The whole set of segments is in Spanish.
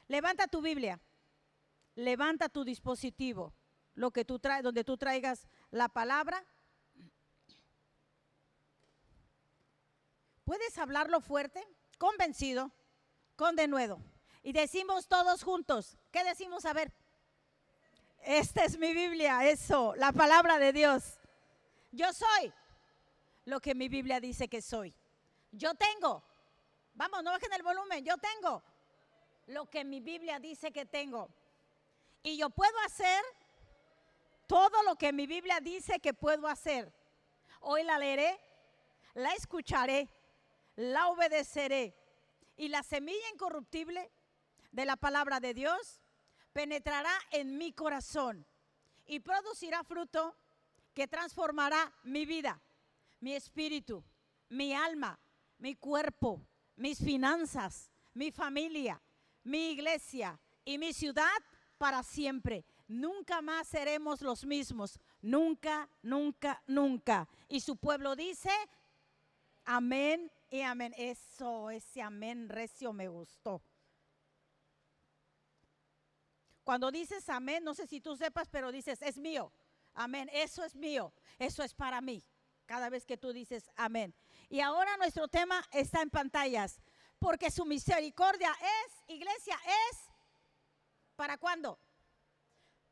Levanta tu Biblia, levanta tu dispositivo, lo que tú traes, donde tú traigas la palabra. ¿Puedes hablarlo fuerte, convencido, con denuedo? Y decimos todos juntos, ¿qué decimos? A ver, esta es mi Biblia, eso, la palabra de Dios. Yo soy lo que mi Biblia dice que soy. Yo tengo, vamos, no bajen el volumen, yo tengo lo que mi Biblia dice que tengo. Y yo puedo hacer todo lo que mi Biblia dice que puedo hacer. Hoy la leeré, la escucharé, la obedeceré. Y la semilla incorruptible de la palabra de Dios penetrará en mi corazón y producirá fruto que transformará mi vida, mi espíritu, mi alma, mi cuerpo, mis finanzas, mi familia, mi iglesia y mi ciudad para siempre. Nunca más seremos los mismos, nunca, nunca, nunca. Y su pueblo dice, amén y amén. Eso, ese amén recio me gustó. Cuando dices amén, no sé si tú sepas, pero dices, es mío. Amén, eso es mío, eso es para mí. Cada vez que tú dices amén. Y ahora nuestro tema está en pantallas. Porque su misericordia es, iglesia, es, ¿para cuándo?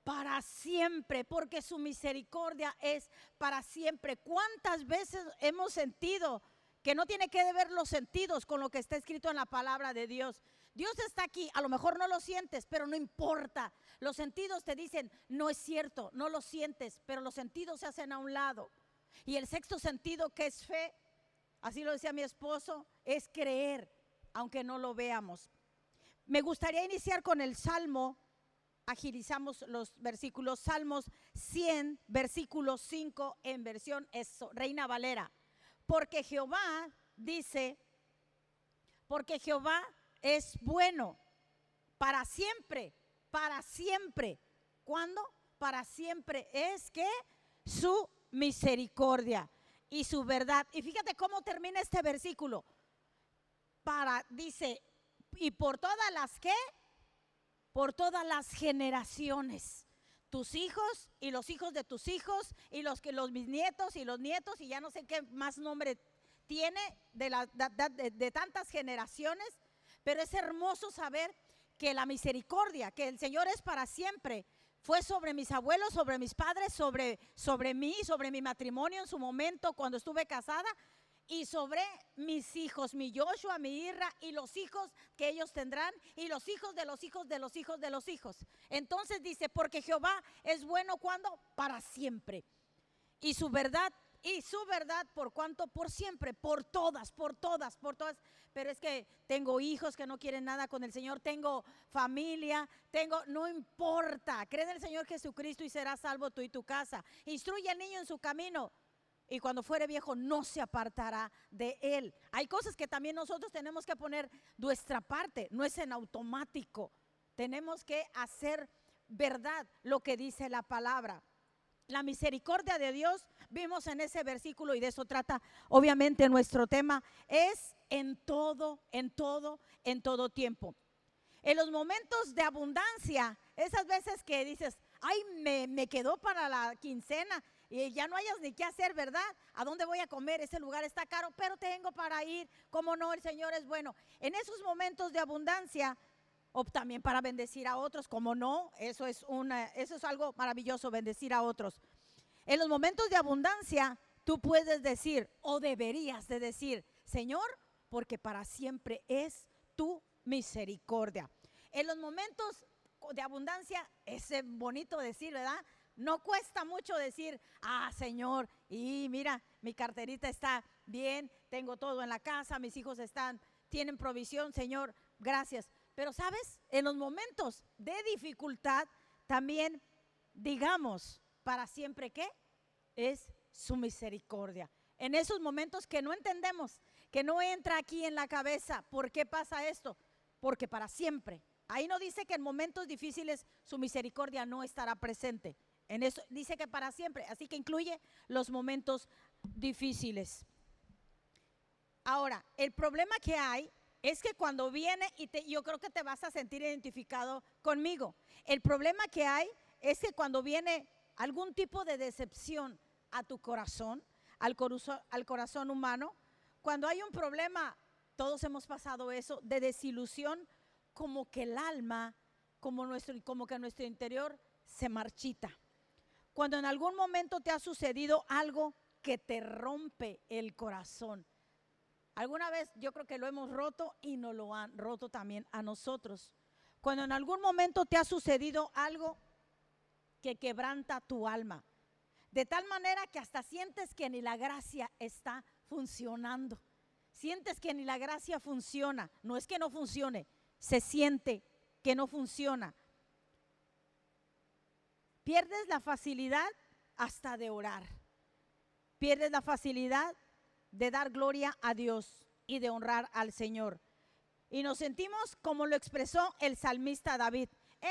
Para siempre, porque su misericordia es para siempre. ¿Cuántas veces hemos sentido que no tiene que ver los sentidos con lo que está escrito en la palabra de Dios? Dios está aquí, a lo mejor no lo sientes, pero no importa. Los sentidos te dicen, no es cierto, no lo sientes, pero los sentidos se hacen a un lado. Y el sexto sentido, que es fe, así lo decía mi esposo, es creer, aunque no lo veamos. Me gustaría iniciar con el Salmo, agilizamos los versículos, Salmos 100, versículo 5 en versión Reina Valera. Porque Jehová dice, porque Jehová es bueno para siempre, para siempre. ¿Cuándo? Para siempre es que su misericordia y su verdad. Y fíjate cómo termina este versículo. Dice, y por todas las que, por todas las generaciones, tus hijos y los hijos de tus hijos y los bisnietos y los nietos, y ya no sé qué más nombre tiene de tantas generaciones. Pero es hermoso saber que la misericordia, que el Señor es para siempre, fue sobre mis abuelos, sobre mis padres, sobre mí, sobre mi matrimonio en su momento cuando estuve casada, y sobre mis hijos, mi Joshua, mi Irra, y los hijos que ellos tendrán, y los hijos de los hijos de los hijos de los hijos. Entonces dice, porque Jehová es bueno, ¿cuándo? Para siempre. Y su verdad, por cuanto, por siempre, por todas. Pero es que tengo hijos que no quieren nada con el Señor, tengo familia, no importa, cree en el Señor Jesucristo y serás salvo tú y tu casa. Instruye al niño en su camino, y cuando fuere viejo no se apartará de él. Hay cosas que también nosotros tenemos que poner nuestra parte, no es en automático. Tenemos que hacer verdad lo que dice la palabra. La misericordia de Dios, vimos en ese versículo, y de eso trata obviamente nuestro tema, es en todo tiempo. En los momentos de abundancia, esas veces que dices, ay, me quedó para la quincena y ya no hayas ni qué hacer, ¿verdad? ¿A dónde voy a comer? Ese lugar está caro, pero tengo para ir. ¿Cómo no? El Señor es bueno. En esos momentos de abundancia, o también para bendecir a otros, ¿cómo no? Eso es algo maravilloso, bendecir a otros. En los momentos de abundancia, tú puedes decir, o deberías de decir, Señor, porque para siempre es tu misericordia. En los momentos de abundancia, es bonito decir, ¿verdad? No cuesta mucho decir, Señor, y mira, mi carterita está bien, tengo todo en la casa, mis hijos tienen provisión, Señor, gracias. Pero ¿sabes? En los momentos de dificultad, también digamos, para siempre, ¿qué? Es su misericordia. En esos momentos que no entendemos, que no entra aquí en la cabeza, ¿por qué pasa esto? Porque para siempre. Ahí no dice que en momentos difíciles su misericordia no estará presente. En eso dice que para siempre, así que incluye los momentos difíciles. Ahora, el problema que hay es que cuando viene, yo creo que te vas a sentir identificado conmigo. El problema que hay es que cuando viene algún tipo de decepción a tu corazón, al corazón humano, cuando hay un problema, todos hemos pasado eso, de desilusión, como que el alma, como que nuestro interior se marchita. Cuando en algún momento te ha sucedido algo que te rompe el corazón. Alguna vez yo creo que lo hemos roto y nos lo han roto también a nosotros. Cuando en algún momento te ha sucedido algo que quebranta tu alma, de tal manera que hasta sientes que ni la gracia está funcionando. Sientes que ni la gracia funciona. No es que no funcione, se siente que no funciona. Pierdes la facilidad hasta de orar. Pierdes la facilidad de dar gloria a Dios y de honrar al Señor. Y nos sentimos como lo expresó el salmista David,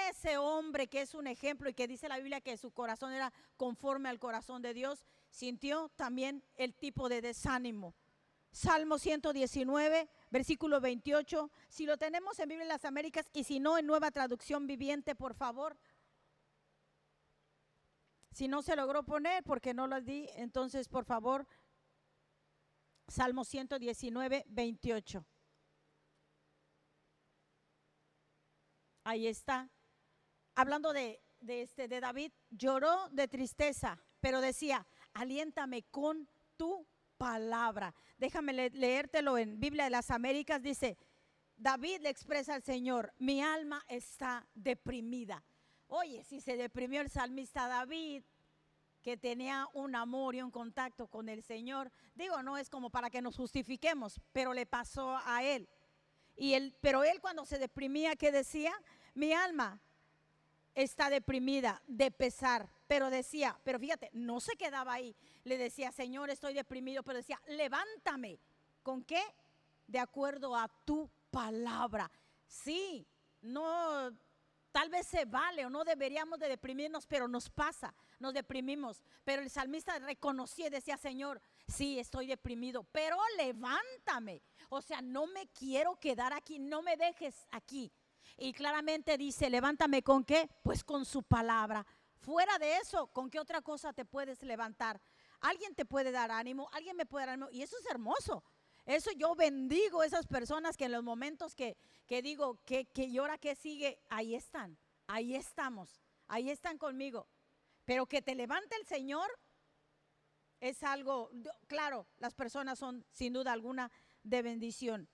ese hombre que es un ejemplo y que dice la Biblia que su corazón era conforme al corazón de Dios, sintió también el tipo de desánimo. Salmo 119, versículo 28, si lo tenemos en Biblia de las Américas y si no en Nueva Traducción Viviente, por favor. Si no se logró poner porque no lo di, entonces por favor, Salmo 119, 28. Ahí está. Hablando de David, lloró de tristeza, pero decía, aliéntame con tu palabra. Déjame leértelo en Biblia de las Américas, dice, David le expresa al Señor, mi alma está deprimida. Oye, si se deprimió el salmista David, que tenía un amor y un contacto con el Señor, digo, no es como para que nos justifiquemos, pero le pasó a él. Pero él cuando se deprimía, ¿qué decía? Mi alma está deprimida de pesar, pero decía, pero fíjate, no se quedaba ahí, le decía, Señor, estoy deprimido, pero decía, levántame. ¿Con qué? De acuerdo a tu palabra. Sí, no, tal vez se vale o no deberíamos de deprimirnos, pero nos pasa, nos deprimimos. Pero el salmista reconocía y decía, Señor, sí, estoy deprimido, pero levántame. O sea, no me quiero quedar aquí, no me dejes aquí. Y claramente dice, levántame ¿con qué? Pues con su palabra. Fuera de eso, ¿con qué otra cosa te puedes levantar? Alguien te puede dar ánimo, alguien me puede dar ánimo, y eso es hermoso. Eso yo bendigo a esas personas que en los momentos que digo, que llora, que sigue, ahí están, ahí estamos, ahí están conmigo. Pero que te levante el Señor es algo, claro, las personas son sin duda alguna de bendición.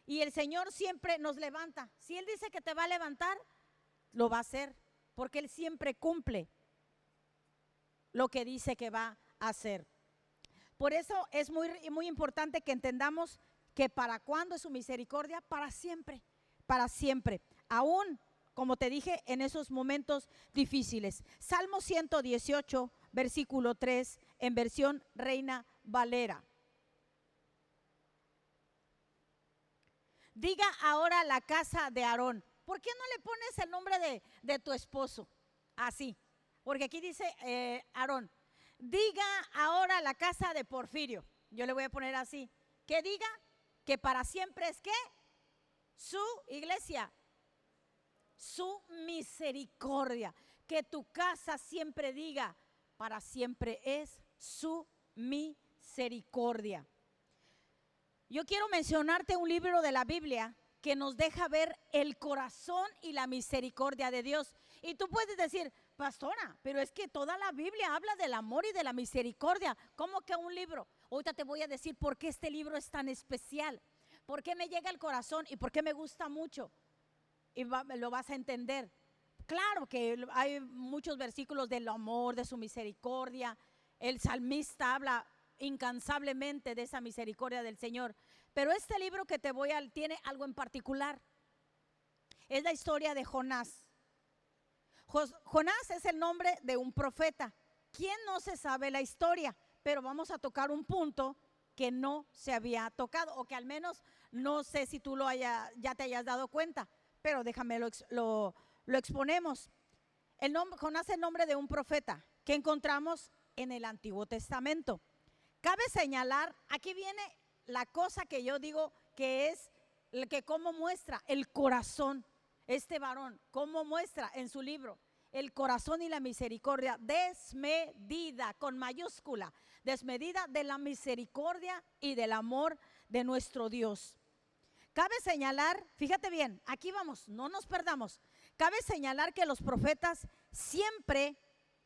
Y el Señor siempre nos levanta. Si Él dice que te va a levantar, lo va a hacer, porque Él siempre cumple lo que dice que va a hacer. Por eso es muy importante que entendamos que para cuándo es su misericordia, para siempre, aún, como te dije, en esos momentos difíciles. Salmo 118, versículo 3, en versión Reina Valera. Diga ahora la casa de Aarón. ¿Por qué no le pones el nombre de tu esposo? Así, porque aquí dice Aarón. Diga ahora la casa de Porfirio. Yo le voy a poner así. Que diga que para siempre es ¿qué? Su iglesia, su misericordia. Que tu casa siempre diga, para siempre es su misericordia. Yo quiero mencionarte un libro de la Biblia que nos deja ver el corazón y la misericordia de Dios. Y tú puedes decir, pastora, pero es que toda la Biblia habla del amor y de la misericordia. ¿Cómo que un libro? Ahorita te voy a decir por qué este libro es tan especial, por qué me llega al corazón y por qué me gusta mucho. Y lo vas a entender. Claro que hay muchos versículos del amor, de su misericordia. El salmista habla incansablemente de esa misericordia del Señor. Pero este libro que te voy a tiene algo en particular. Es la historia de Jonás. Jonás es el nombre de un profeta. ¿Quién no se sabe la historia? Pero vamos a tocar un punto que no se había tocado, o que al menos no sé si tú ya te hayas dado cuenta, pero déjame lo exponemos. Jonás es el nombre de un profeta que encontramos en el Antiguo Testamento. Cabe señalar, aquí viene la cosa que yo digo que es que cómo muestra el corazón, este varón, cómo muestra en su libro el corazón y la misericordia desmedida, con mayúscula, desmedida de la misericordia y del amor de nuestro Dios. Cabe señalar, fíjate bien, aquí vamos, no nos perdamos. Cabe señalar que los profetas siempre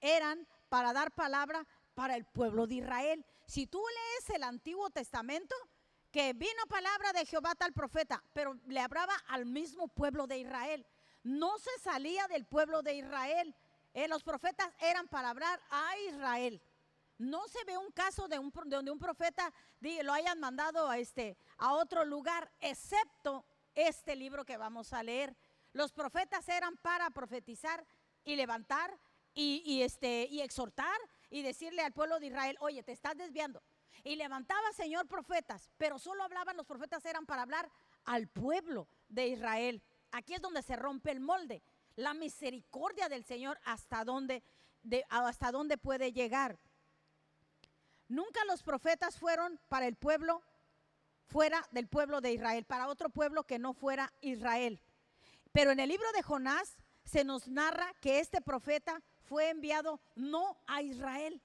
eran para dar palabra para el pueblo de Israel. Si tú lees el Antiguo Testamento, que vino palabra de Jehová tal profeta, pero le hablaba al mismo pueblo de Israel. No se salía del pueblo de Israel. Los profetas eran para hablar a Israel. No se ve un caso de donde un profeta lo hayan mandado a otro lugar, excepto este libro que vamos a leer. Los profetas eran para profetizar y levantar y exhortar y decirle al pueblo de Israel: oye, te estás desviando. Y levantaba, Señor, profetas, pero solo hablaban, los profetas eran para hablar al pueblo de Israel. Aquí es donde se rompe el molde, la misericordia del Señor hasta dónde puede llegar. Nunca los profetas fueron para el pueblo fuera del pueblo de Israel, para otro pueblo que no fuera Israel. Pero en el libro de Jonás se nos narra que este profeta fue enviado no a Israel,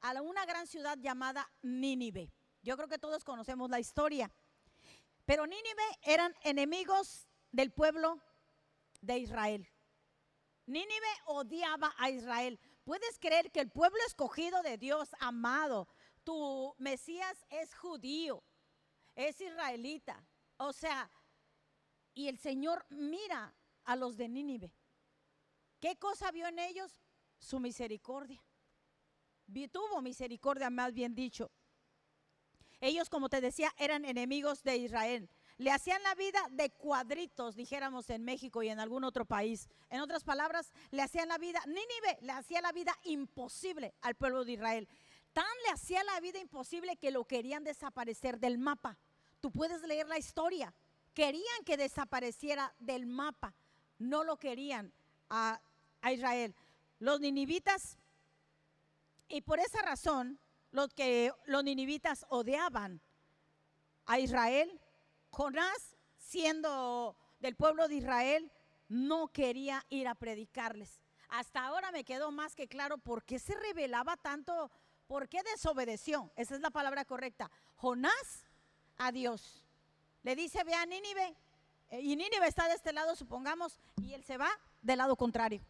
a una gran ciudad llamada Nínive. Yo creo que todos conocemos la historia. Pero Nínive eran enemigos del pueblo de Israel. Nínive odiaba a Israel. ¿Puedes creer que el pueblo escogido de Dios, amado, tu Mesías es judío, es israelita? O sea, y el Señor mira a los de Nínive. ¿Qué cosa vio en ellos? Su misericordia. Tuvo misericordia, más bien dicho. Ellos, como te decía, eran enemigos de Israel. Le hacían la vida de cuadritos, dijéramos en México y en algún otro país. En otras palabras, le hacían la vida, Nínive le hacía la vida imposible al pueblo de Israel. Tan le hacía la vida imposible que lo querían desaparecer del mapa. Tú puedes leer la historia. Querían que desapareciera del mapa. No lo querían a Israel. Los ninivitas, y por esa razón, los ninivitas odiaban a Israel. Jonás, siendo del pueblo de Israel, no quería ir a predicarles. Hasta ahora me quedó más que claro por qué se rebelaba tanto, por qué desobedeció. Esa es la palabra correcta. Jonás a Dios. Le dice: ve a Nínive, y Nínive está de este lado, supongamos, y él se va del lado contrario.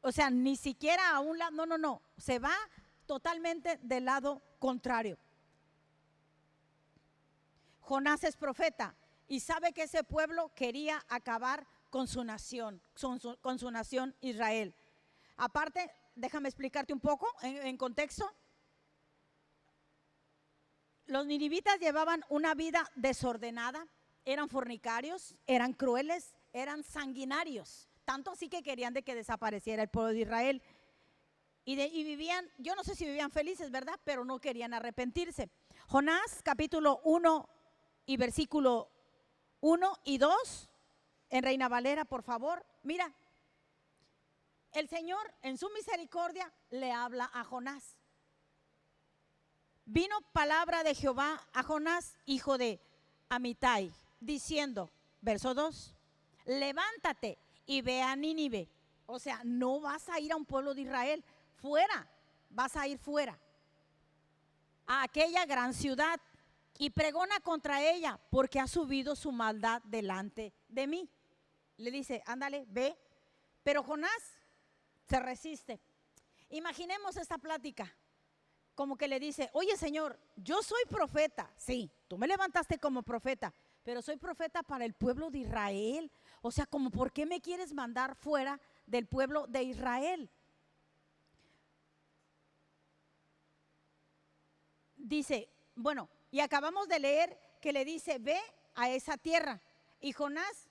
O sea, ni siquiera a un lado, no, se va totalmente del lado contrario. Jonás es profeta y sabe que ese pueblo quería acabar con su nación, con su nación Israel. Aparte, déjame explicarte un poco en contexto. Los ninivitas llevaban una vida desordenada, eran fornicarios, eran crueles, eran sanguinarios. Tanto así que querían de que desapareciera el pueblo de Israel. Y vivían, yo no sé si vivían felices, ¿verdad? Pero no querían arrepentirse. Jonás capítulo 1 y versículo 1 y 2, en Reina Valera, por favor. Mira, el Señor en su misericordia le habla a Jonás. Vino palabra de Jehová a Jonás, hijo de Amitai, diciendo, verso 2, levántate y ve a Nínive. O sea, no vas a ir a un pueblo de Israel, fuera, vas a ir fuera, a aquella gran ciudad, y pregona contra ella, porque ha subido su maldad delante de mí. Le dice, ándale, ve. Pero Jonás se resiste. Imaginemos esta plática, como que le dice, oye Señor, yo soy profeta, sí, tú me levantaste como profeta, pero soy profeta para el pueblo de Israel. O sea, como, ¿por qué me quieres mandar fuera del pueblo de Israel? Dice, bueno, y acabamos de leer que le dice, ve a esa tierra. Y Jonás,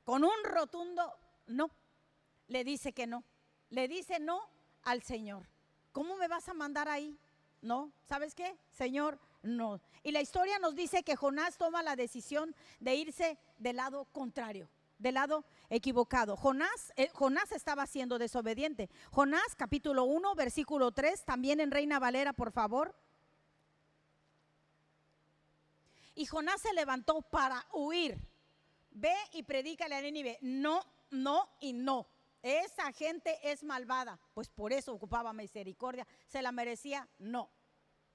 con un rotundo no, le dice que no. Le dice no al Señor. ¿Cómo me vas a mandar ahí? No, ¿sabes qué? Señor, no. Y la historia nos dice que Jonás toma la decisión de irse del lado contrario, del lado equivocado. Jonás estaba siendo desobediente. Jonás capítulo 1, versículo 3, también en Reina Valera, por favor. Y Jonás se levantó para huir. Ve y predícale a Nínive, no, no y no. Esa gente es malvada. Pues por eso ocupaba misericordia. ¿Se la merecía? No.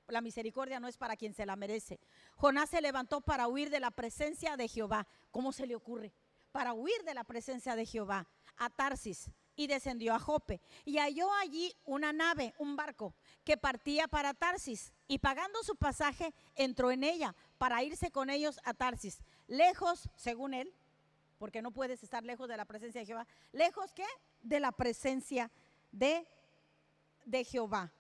La misericordia no es para quien se la merece. Jonás se levantó para huir de la presencia de Jehová. ¿Cómo se le ocurre? Para huir de la presencia de Jehová a Tarsis, y descendió a Jope y halló allí una nave, un barco que partía para Tarsis, y pagando su pasaje entró en ella para irse con ellos a Tarsis, lejos, según él, porque no puedes estar lejos de la presencia de Jehová. ¿Lejos qué? De la presencia de Jehová.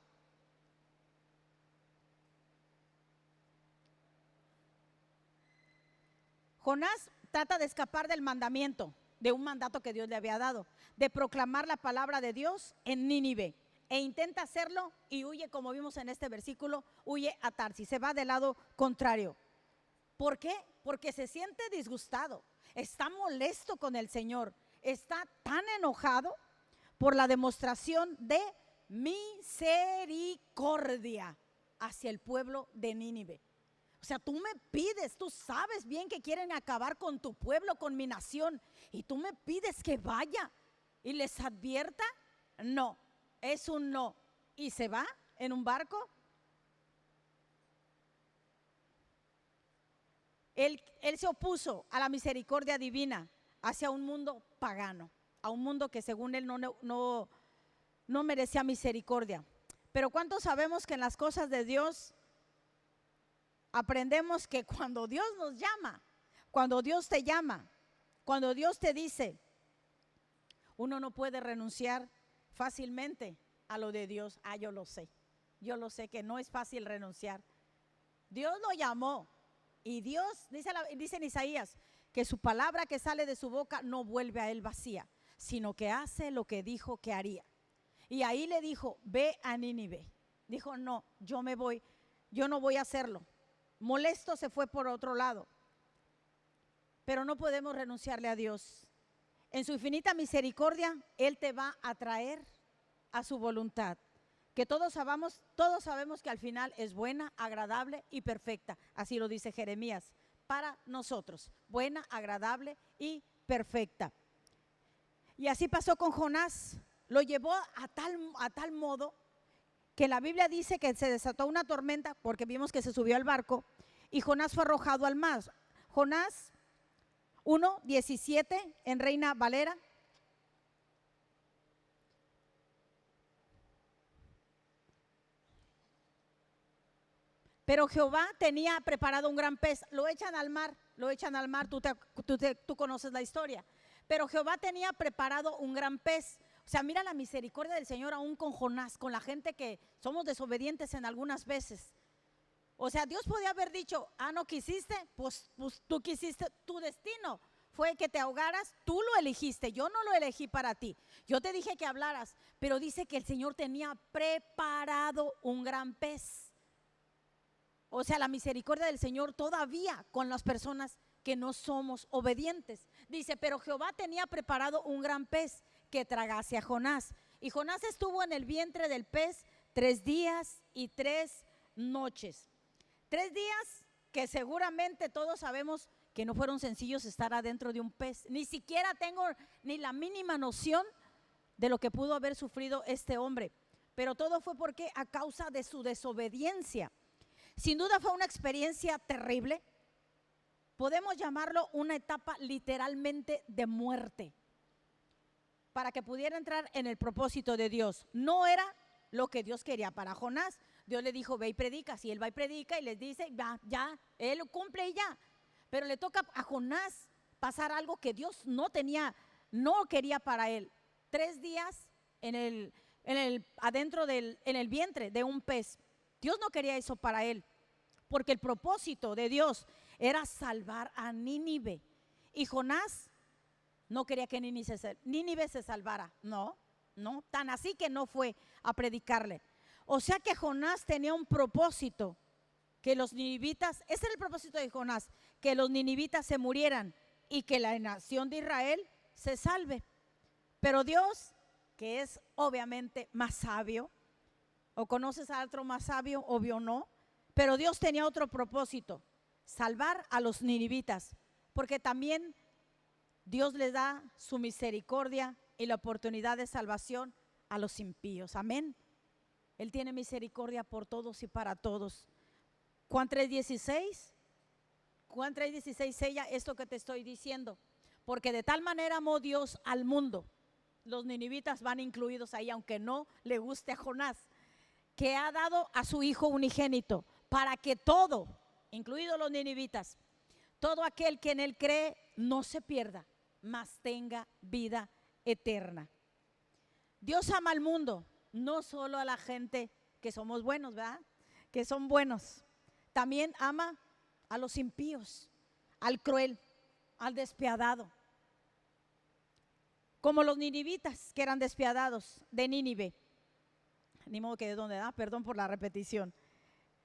Jonás trata de escapar del mandamiento, de un mandato que Dios le había dado, de proclamar la palabra de Dios en Nínive, e intenta hacerlo y huye, como vimos en este versículo, huye a Tarsis, se va del lado contrario. ¿Por qué? Porque se siente disgustado, está molesto con el Señor, está tan enojado por la demostración de misericordia hacia el pueblo de Nínive. O sea, tú me pides, tú sabes bien que quieren acabar con tu pueblo, con mi nación, y tú me pides que vaya y les advierta. No, es un no. Y se va en un barco. Él se opuso a la misericordia divina hacia un mundo pagano, a un mundo que según él no merecía misericordia. Pero ¿cuántos sabemos que en las cosas de Dios aprendemos que cuando Dios nos llama, cuando Dios te llama, cuando Dios te dice, uno no puede renunciar fácilmente a lo de Dios? Yo lo sé que no es fácil renunciar. Dios lo llamó y Dios, dice en Isaías, que su palabra que sale de su boca no vuelve a él vacía, sino que hace lo que dijo que haría. Y ahí le dijo, ve a Nínive. Dijo, no, yo me voy, yo no voy a hacerlo. Molesto se fue por otro lado. Pero no podemos renunciarle a Dios. En su infinita misericordia, Él te va a traer a su voluntad, que todos sabemos que al final es buena, agradable y perfecta. Así lo dice Jeremías, para nosotros, buena, agradable y perfecta. Y así pasó con Jonás. Lo llevó a tal modo que la Biblia dice que se desató una tormenta, porque vimos que se subió al barco y Jonás fue arrojado al mar. Jonás 1:17 en Reina Valera. Pero Jehová tenía preparado un gran pez. Lo echan al mar, tú conoces la historia. Pero Jehová tenía preparado un gran pez. O sea, mira la misericordia del Señor aún con Jonás, con la gente que somos desobedientes en algunas veces. O sea, Dios podía haber dicho, no quisiste, pues tú quisiste, tu destino fue que te ahogaras, tú lo elegiste, yo no lo elegí para ti. Yo te dije que hablaras, pero dice que el Señor tenía preparado un gran pez. O sea, la misericordia del Señor todavía con las personas que no somos obedientes. Dice, pero Jehová tenía preparado un gran pez que tragase a Jonás. Y Jonás estuvo en el vientre del pez 3 días y 3 noches. 3 días que seguramente todos sabemos que no fueron sencillos estar adentro de un pez. Ni siquiera tengo ni la mínima noción de lo que pudo haber sufrido este hombre. Pero todo fue porque a causa de su desobediencia. Sin duda fue una experiencia terrible. Podemos llamarlo una etapa literalmente de muerte, para que pudiera entrar en el propósito de Dios. No era lo que Dios quería para Jonás. Dios le dijo, ve y predica. Si él va y predica y les dice, ya, él cumple y ya. Pero le toca a Jonás pasar algo que Dios no quería para él. 3 días adentro en el vientre de un pez. Dios no quería eso para él, porque el propósito de Dios era salvar a Nínive. Y Jonás no quería que Nínive se salvara. No, tan así que no fue a predicarle. O sea que Jonás tenía un propósito, que los ninivitas, ese era el propósito de Jonás, que los ninivitas se murieran y que la nación de Israel se salve. Pero Dios, que es obviamente más sabio, o conoces a otro más sabio, obvio no, pero Dios tenía otro propósito. salvar a los ninivitas, porque también Dios les da su misericordia y la oportunidad de salvación a los impíos. Amén. Él tiene misericordia por todos y para todos. Juan 3:16, Juan 3:16 sella esto que te estoy diciendo. Porque de tal manera amó Dios al mundo, los ninivitas van incluidos ahí, aunque no le guste a Jonás, que ha dado a su Hijo unigénito, para que todo, incluidos los ninivitas, todo aquel que en él cree no se pierda, mas tenga vida eterna. Dios ama al mundo, no solo a la gente que somos buenos, ¿verdad? Que son buenos. También ama a los impíos, al cruel, al despiadado. Como los ninivitas que eran despiadados de Nínive. Ni modo que de dónde da, perdón por la repetición.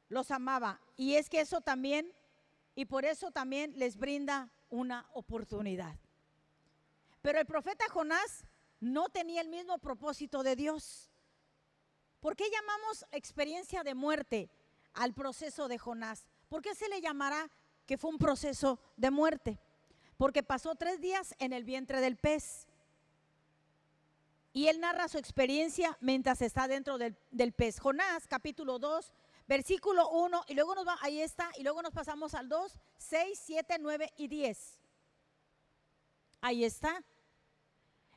Los amaba. Y es que eso también, y por eso también les brinda una oportunidad. Pero el profeta Jonás no tenía el mismo propósito de Dios. ¿Por qué llamamos experiencia de muerte al proceso de Jonás? ¿Por qué se le llamará que fue un proceso de muerte? Porque pasó 3 días en el vientre del pez. Y él narra su experiencia mientras está dentro del pez. Jonás, capítulo 2, versículo 1, y luego ahí está, y luego nos pasamos al 2, 6, 7, 9 y 10. Ahí está.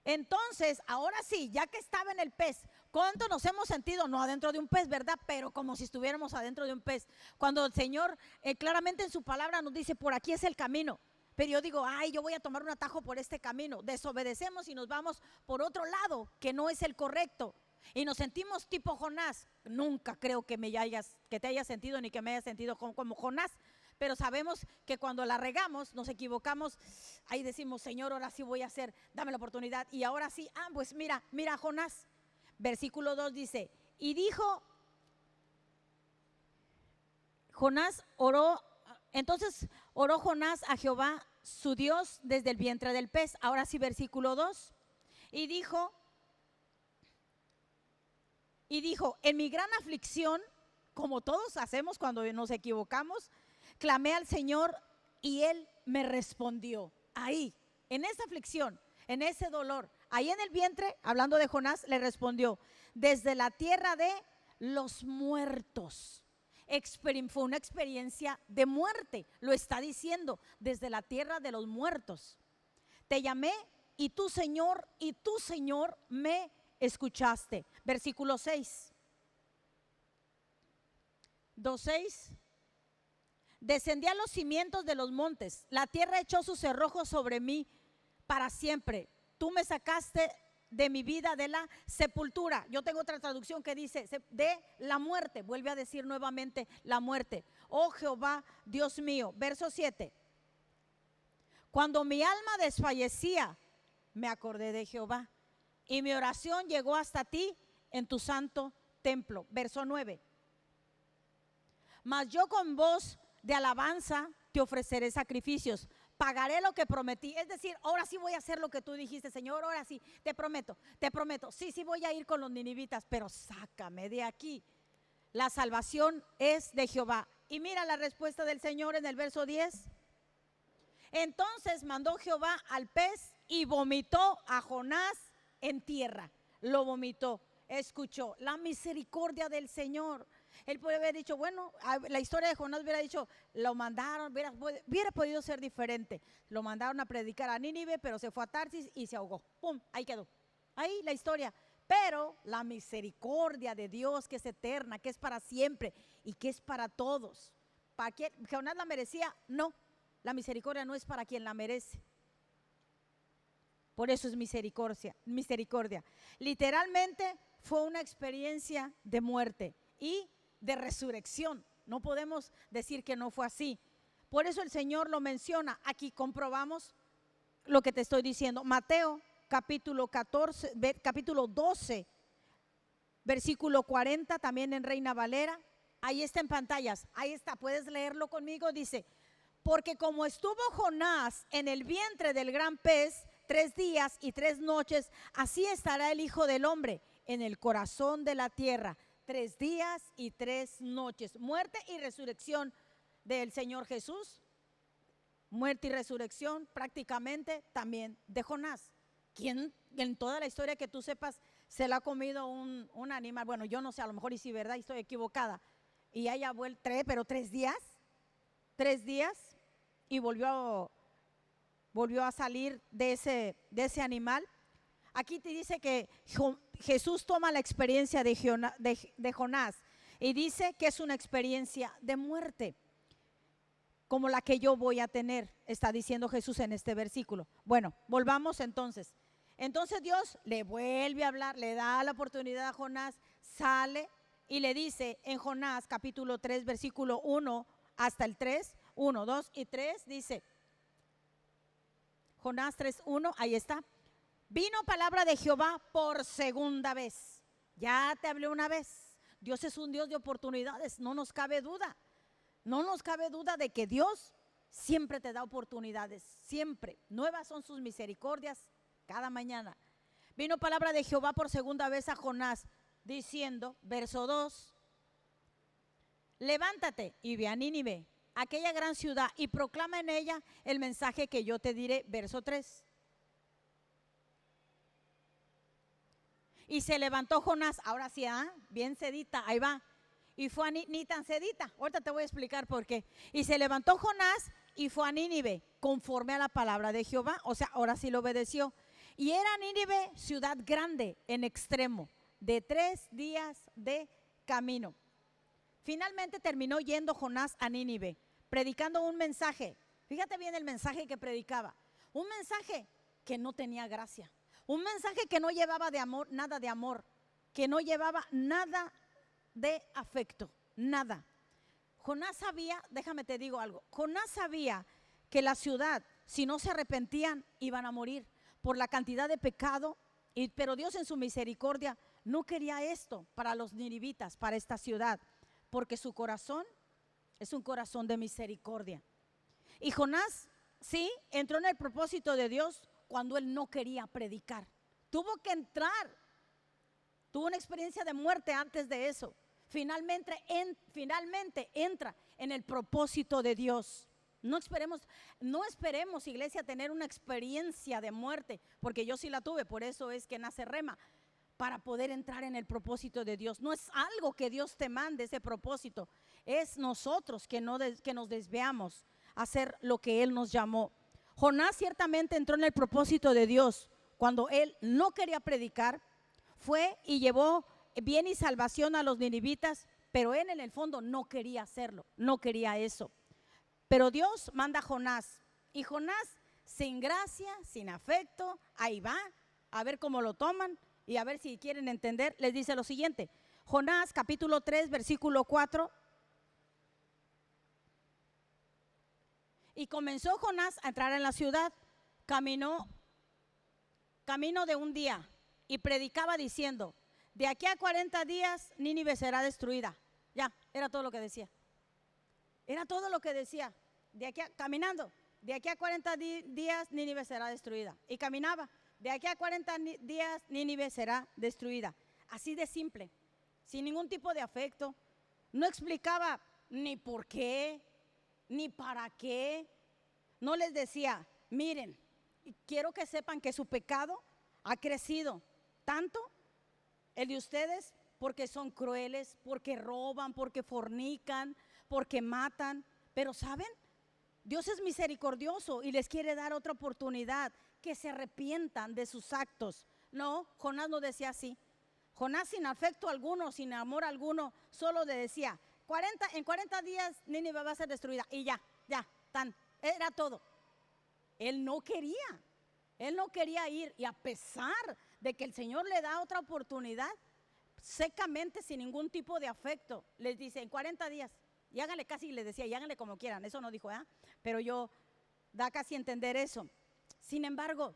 Entonces, ahora sí, ya que estaba en el pez, ¿cuánto nos hemos sentido? No adentro de un pez, ¿verdad? Pero como si estuviéramos adentro de un pez. Cuando el Señor claramente en su palabra nos dice, por aquí es el camino. Pero yo digo, ay, yo voy a tomar un atajo por este camino. Desobedecemos y nos vamos por otro lado, que no es el correcto. Y nos sentimos tipo Jonás. Nunca creo que te hayas sentido ni que me hayas sentido como Jonás. Pero sabemos que cuando la regamos, nos equivocamos, ahí decimos, Señor, ahora sí voy a hacer, dame la oportunidad. Y ahora sí, pues mira Jonás. Versículo 2 dice, y dijo, Jonás oró, entonces oró Jonás a Jehová, su Dios, desde el vientre del pez. Ahora sí, versículo 2. Y dijo, en mi gran aflicción, como todos hacemos cuando nos equivocamos, clamé al Señor y Él me respondió. Ahí, en esa aflicción, en ese dolor, ahí en el vientre, hablando de Jonás, le respondió, desde la tierra de los muertos. Fue una experiencia de muerte, lo está diciendo, desde la tierra de los muertos. Te llamé y tú, Señor, me escuchaste. Versículo 6. 2:6. Descendí a los cimientos de los montes, la tierra echó sus cerrojos sobre mí para siempre. Tú me sacaste de mi vida de la sepultura. Yo tengo otra traducción que dice de la muerte. Vuelve a decir nuevamente la muerte. Oh Jehová, Dios mío. Verso 7. Cuando mi alma desfallecía, me acordé de Jehová y mi oración llegó hasta ti en tu santo templo. Verso 9. Mas yo con voz de alabanza te ofreceré sacrificios, pagaré lo que prometí. Es decir, ahora sí voy a hacer lo que tú dijiste, Señor, ahora sí, te prometo, sí voy a ir con los ninivitas, pero sácame de aquí. La salvación es de Jehová. Y mira la respuesta del Señor en el verso 10. Entonces mandó Jehová al pez y vomitó a Jonás en tierra. Lo vomitó, escuchó la misericordia del Señor. Él puede haber dicho, bueno, la historia de Jonás hubiera dicho, lo mandaron, hubiera podido ser diferente. Lo mandaron a predicar a Nínive, pero se fue a Tarsis y se ahogó. ¡Pum! Ahí quedó. Ahí la historia. Pero la misericordia de Dios, que es eterna, que es para siempre y que es para todos. ¿Para quién? ¿Jonás la merecía? No. La misericordia no es para quien la merece. Por eso es misericordia. Literalmente fue una experiencia de muerte y de resurrección. No podemos decir que no fue así. Por eso el Señor lo menciona. Aquí comprobamos lo que te estoy diciendo. Mateo capítulo 12, versículo 40, también en Reina Valera. Ahí está en pantallas. Ahí está, puedes leerlo conmigo. Dice, porque como estuvo Jonás en el vientre del gran pez 3 días y 3 noches, así estará el Hijo del Hombre en el corazón de la tierra. 3 días y 3 noches, muerte y resurrección. del Señor Jesús, muerte y resurrección prácticamente también de Jonás. ¿Quién en toda la historia que tú sepas se la ha comido un animal? Bueno, yo no sé, a lo mejor y sí, ¿verdad? Y estoy equivocada. Y haya vuelto, pero 3 días y volvió a salir de ese animal. Aquí te dice que Jesús toma la experiencia de Jonás y dice que es una experiencia de muerte, como la que yo voy a tener, está diciendo Jesús en este versículo. Bueno, volvamos entonces. Entonces Dios le vuelve a hablar, le da la oportunidad a Jonás, sale y le dice en Jonás capítulo 3, versículo 1 hasta el 3, 1, 2 y 3, dice, Jonás 3, 1, ahí está. Vino palabra de Jehová por segunda vez. Ya te hablé una vez. Dios es un Dios de oportunidades, no nos cabe duda. No nos cabe duda de que Dios siempre te da oportunidades, siempre. Nuevas son sus misericordias cada mañana. Vino palabra de Jehová por segunda vez a Jonás, diciendo, verso 2, levántate y ve a Nínive, aquella gran ciudad, y proclama en ella el mensaje que yo te diré, verso 3. Y se levantó Jonás, ahora sí, bien sedita, ahí va. Y fue a ni tan sedita, ahorita te voy a explicar por qué. Y se levantó Jonás y fue a Nínive, conforme a la palabra de Jehová, o sea, ahora sí lo obedeció. Y era Nínive ciudad grande en extremo, de 3 días de camino. Finalmente terminó yendo Jonás a Nínive, predicando un mensaje. Fíjate bien el mensaje que predicaba. Un mensaje que no tenía gracia. Un mensaje que no llevaba de amor, nada de amor, que no llevaba nada de afecto, nada. Jonás sabía, déjame te digo algo, Jonás sabía que la ciudad, si no se arrepentían, iban a morir por la cantidad de pecado, pero Dios en su misericordia no quería esto para los ninivitas, para esta ciudad, porque su corazón es un corazón de misericordia. Y Jonás, sí, entró en el propósito de Dios cuando él no quería predicar. Tuvo que entrar. Tuvo una experiencia de muerte antes de eso. Finalmente entra en el propósito de Dios. No esperemos, iglesia, tener una experiencia de muerte, porque yo sí la tuve, por eso es que nace Rema, para poder entrar en el propósito de Dios. No es algo que Dios te mande ese propósito, es nosotros que nos desviamos a hacer lo que Él nos llamó. Jonás ciertamente entró en el propósito de Dios cuando él no quería predicar, fue y llevó bien y salvación a los ninivitas, pero él en el fondo no quería hacerlo, no quería eso. Pero Dios manda a Jonás, y Jonás sin gracia, sin afecto, ahí va, a ver cómo lo toman y a ver si quieren entender. Les dice lo siguiente, Jonás capítulo 3 versículo 4. Y comenzó Jonás a entrar en la ciudad, camino de un día, y predicaba diciendo, de aquí a 40 días Nínive será destruida. Ya, era todo lo que decía. Era todo lo que decía. Caminando, de aquí a 40 días Nínive será destruida. Y caminaba, de aquí a 40 días Nínive será destruida. Así de simple, sin ningún tipo de afecto. No explicaba ni por qué, ni para qué. No les decía, miren, quiero que sepan que su pecado ha crecido tanto, el de ustedes, porque son crueles, porque roban, porque fornican, porque matan. Pero ¿saben? Dios es misericordioso y les quiere dar otra oportunidad, que se arrepientan de sus actos. No, Jonás no decía así. Jonás sin afecto alguno, sin amor alguno, solo le decía, en 40 días Nínive va a ser destruida. Y ya, era todo. Él no quería ir, y a pesar de que el Señor le da otra oportunidad, secamente, sin ningún tipo de afecto, les dice, en 40 días, y háganle casi, les decía, y háganle como quieran, eso no dijo, pero yo da casi a entender eso. Sin embargo,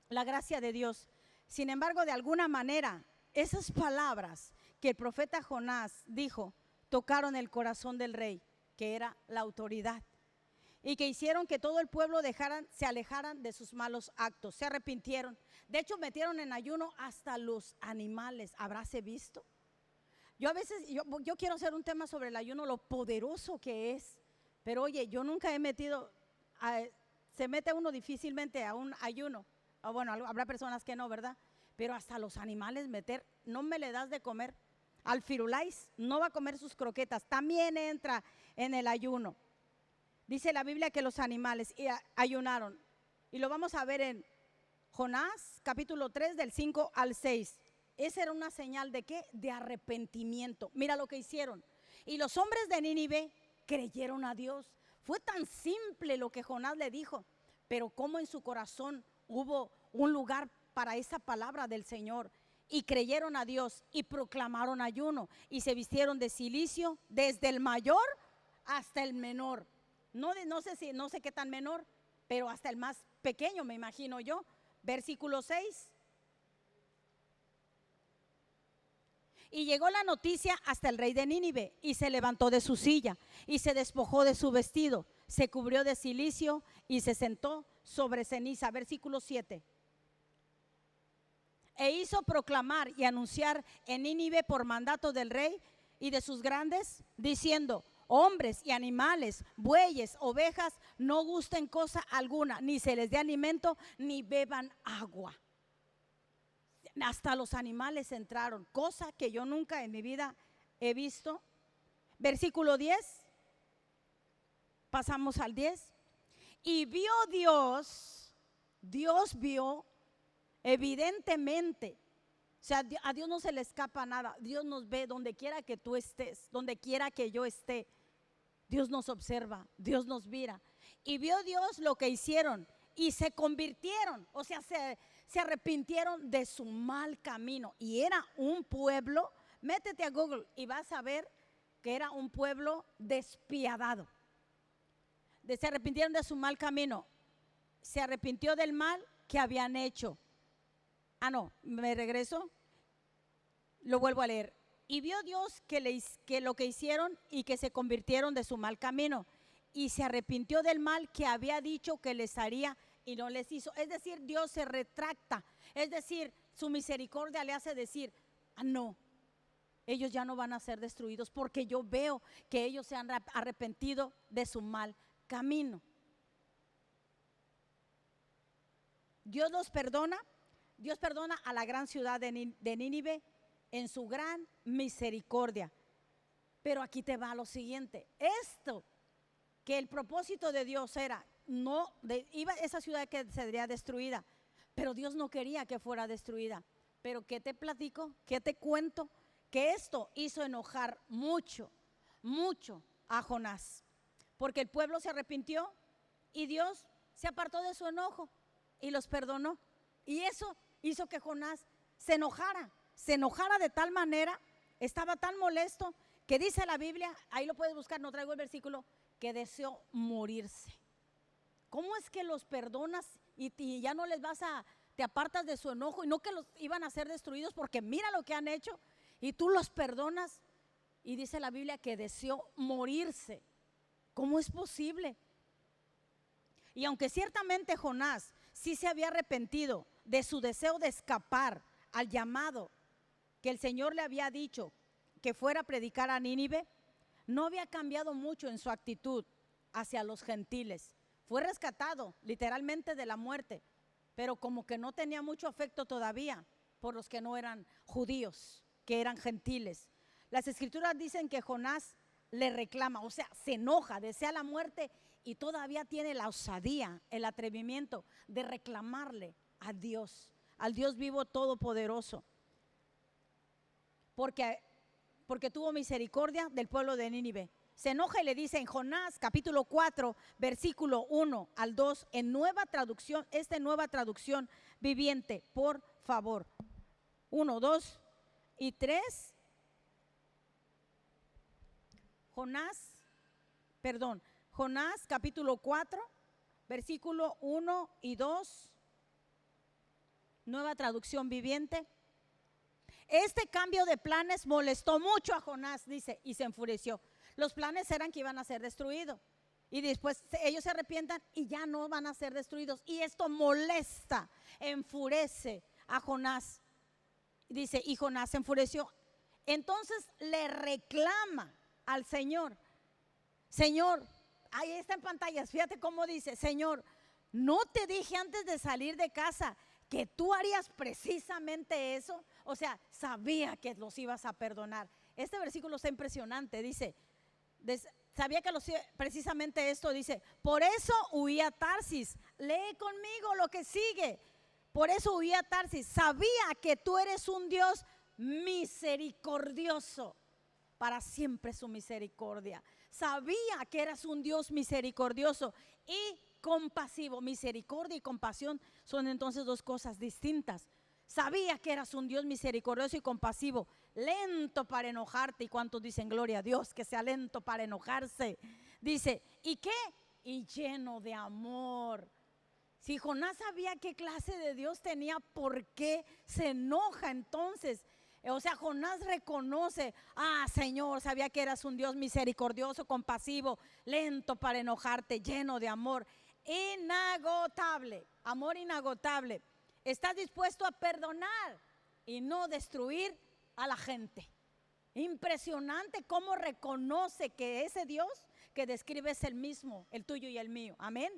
la gracia de Dios, sin embargo, de alguna manera, esas palabras que el profeta Jonás dijo, tocaron el corazón del rey, que era la autoridad, y que hicieron que todo el pueblo se alejaran de sus malos actos, se arrepintieron. De hecho, metieron en ayuno hasta los animales. ¿Habráse visto? Yo a veces, yo quiero hacer un tema sobre el ayuno, lo poderoso que es, Pero oye, yo nunca he metido, se mete uno difícilmente a un ayuno. O bueno, habrá personas que no, ¿verdad? Pero hasta los animales meter, no me le das de comer. Al Firulais no va a comer sus croquetas, también entra en el ayuno. Dice la Biblia que los animales ayunaron. Y lo vamos a ver en Jonás, capítulo 3, del 5 al 6. Esa era una señal de ¿qué? De arrepentimiento. Mira lo que hicieron. Y los hombres de Nínive creyeron a Dios. Fue tan simple lo que Jonás le dijo, pero como en su corazón hubo un lugar para esa palabra del Señor. Y creyeron a Dios y proclamaron ayuno y se vistieron de cilicio desde el mayor hasta el menor. No sé qué tan menor, pero hasta el más pequeño, me imagino yo. Versículo 6. Y llegó la noticia hasta el rey de Nínive, y se levantó de su silla, y se despojó de su vestido, se cubrió de cilicio, y se sentó sobre ceniza. Versículo 7. E hizo proclamar y anunciar en Nínive por mandato del rey y de sus grandes, diciendo: hombres y animales, bueyes, ovejas, no gusten cosa alguna, ni se les dé alimento, ni beban agua. Hasta los animales entraron, cosa que yo nunca en mi vida he visto. Versículo 10, pasamos al 10. Y vio Dios vio evidentemente, o sea, a Dios no se le escapa nada. Dios nos ve donde quiera que tú estés, donde quiera que yo esté. Dios nos observa, Dios nos mira. Y vio Dios lo que hicieron y se convirtieron, o sea, se arrepintieron de su mal camino. Y era un pueblo, métete a Google y vas a ver que era un pueblo despiadado. Se arrepintieron de su mal camino. Se arrepintió del mal que habían hecho. No, me regreso, lo vuelvo a leer. Y vio Dios que lo que hicieron y que se convirtieron de su mal camino, y se arrepintió del mal que había dicho que les haría y no les hizo. Es decir, Dios se retracta, es decir, su misericordia le hace decir: no, ellos ya no van a ser destruidos porque yo veo que ellos se han arrepentido de su mal camino. Dios los perdona. Dios perdona a la gran ciudad de Nínive en su gran misericordia. Pero aquí te va lo siguiente: esto, que el propósito de Dios era, iba esa ciudad que sería destruida, pero Dios no quería que fuera destruida. Pero ¿qué te platico? ¿Qué te cuento? Que esto hizo enojar mucho a Jonás, porque el pueblo se arrepintió y Dios se apartó de su enojo y los perdonó. Y eso hizo que Jonás se enojara de tal manera, estaba tan molesto, que dice la Biblia, ahí lo puedes buscar, no traigo el versículo, que deseó morirse. ¿Cómo es que los perdonas y ya no les te apartas de su enojo? Y no que los iban a ser destruidos, porque mira lo que han hecho, y tú los perdonas. Y dice la Biblia que deseó morirse. ¿Cómo es posible? Y aunque ciertamente Jonás sí se había arrepentido de su deseo de escapar al llamado que el Señor le había dicho que fuera a predicar a Nínive, no había cambiado mucho en su actitud hacia los gentiles. Fue rescatado literalmente de la muerte, pero como que no tenía mucho afecto todavía por los que no eran judíos, que eran gentiles. Las escrituras dicen que Jonás le reclama, o sea, se enoja, desea la muerte, y todavía tiene la osadía, el atrevimiento de reclamarle a Dios, al Dios vivo todopoderoso, porque tuvo misericordia del pueblo de Nínive. Se enoja y le dice en Jonás capítulo 4 versículo 1 al 2 en nueva traducción, nueva traducción viviente, por favor. 1, 2 y 3. Jonás capítulo 4 versículo 1 y 2, nueva traducción viviente. Este cambio de planes molestó mucho a Jonás, dice, y se enfureció. Los planes eran que iban a ser destruidos, y después ellos se arrepientan y ya no van a ser destruidos, y esto molesta, enfurece a Jonás. Dice, y Jonás se enfureció. Entonces le reclama al Señor: Señor, ahí está en pantallas, fíjate cómo dice: Señor, ¿no te dije antes de salir de casa que tú harías precisamente eso? O sea, sabía que los ibas a perdonar. Este versículo está impresionante, dice, sabía que precisamente esto, dice, por eso huí a Tarsis. Lee conmigo lo que sigue. Por eso huí a Tarsis, sabía que tú eres un Dios misericordioso, para siempre su misericordia. Sabía que eras un Dios misericordioso y compasivo. Misericordia y compasión son entonces dos cosas distintas. Sabía que eras un Dios misericordioso y compasivo, lento para enojarte. ¿Y cuántos dicen gloria a Dios que sea lento para enojarse? Dice, ¿y qué? Y lleno de amor. Si Jonás sabía qué clase de Dios tenía, ¿por qué se enoja entonces? O sea, Jonás reconoce: Señor, sabía que eras un Dios misericordioso, compasivo, lento para enojarte, lleno de amor, inagotable, amor inagotable. Estás dispuesto a perdonar y no destruir a la gente. Impresionante cómo reconoce que ese Dios que describe es el mismo, el tuyo y el mío. Amén.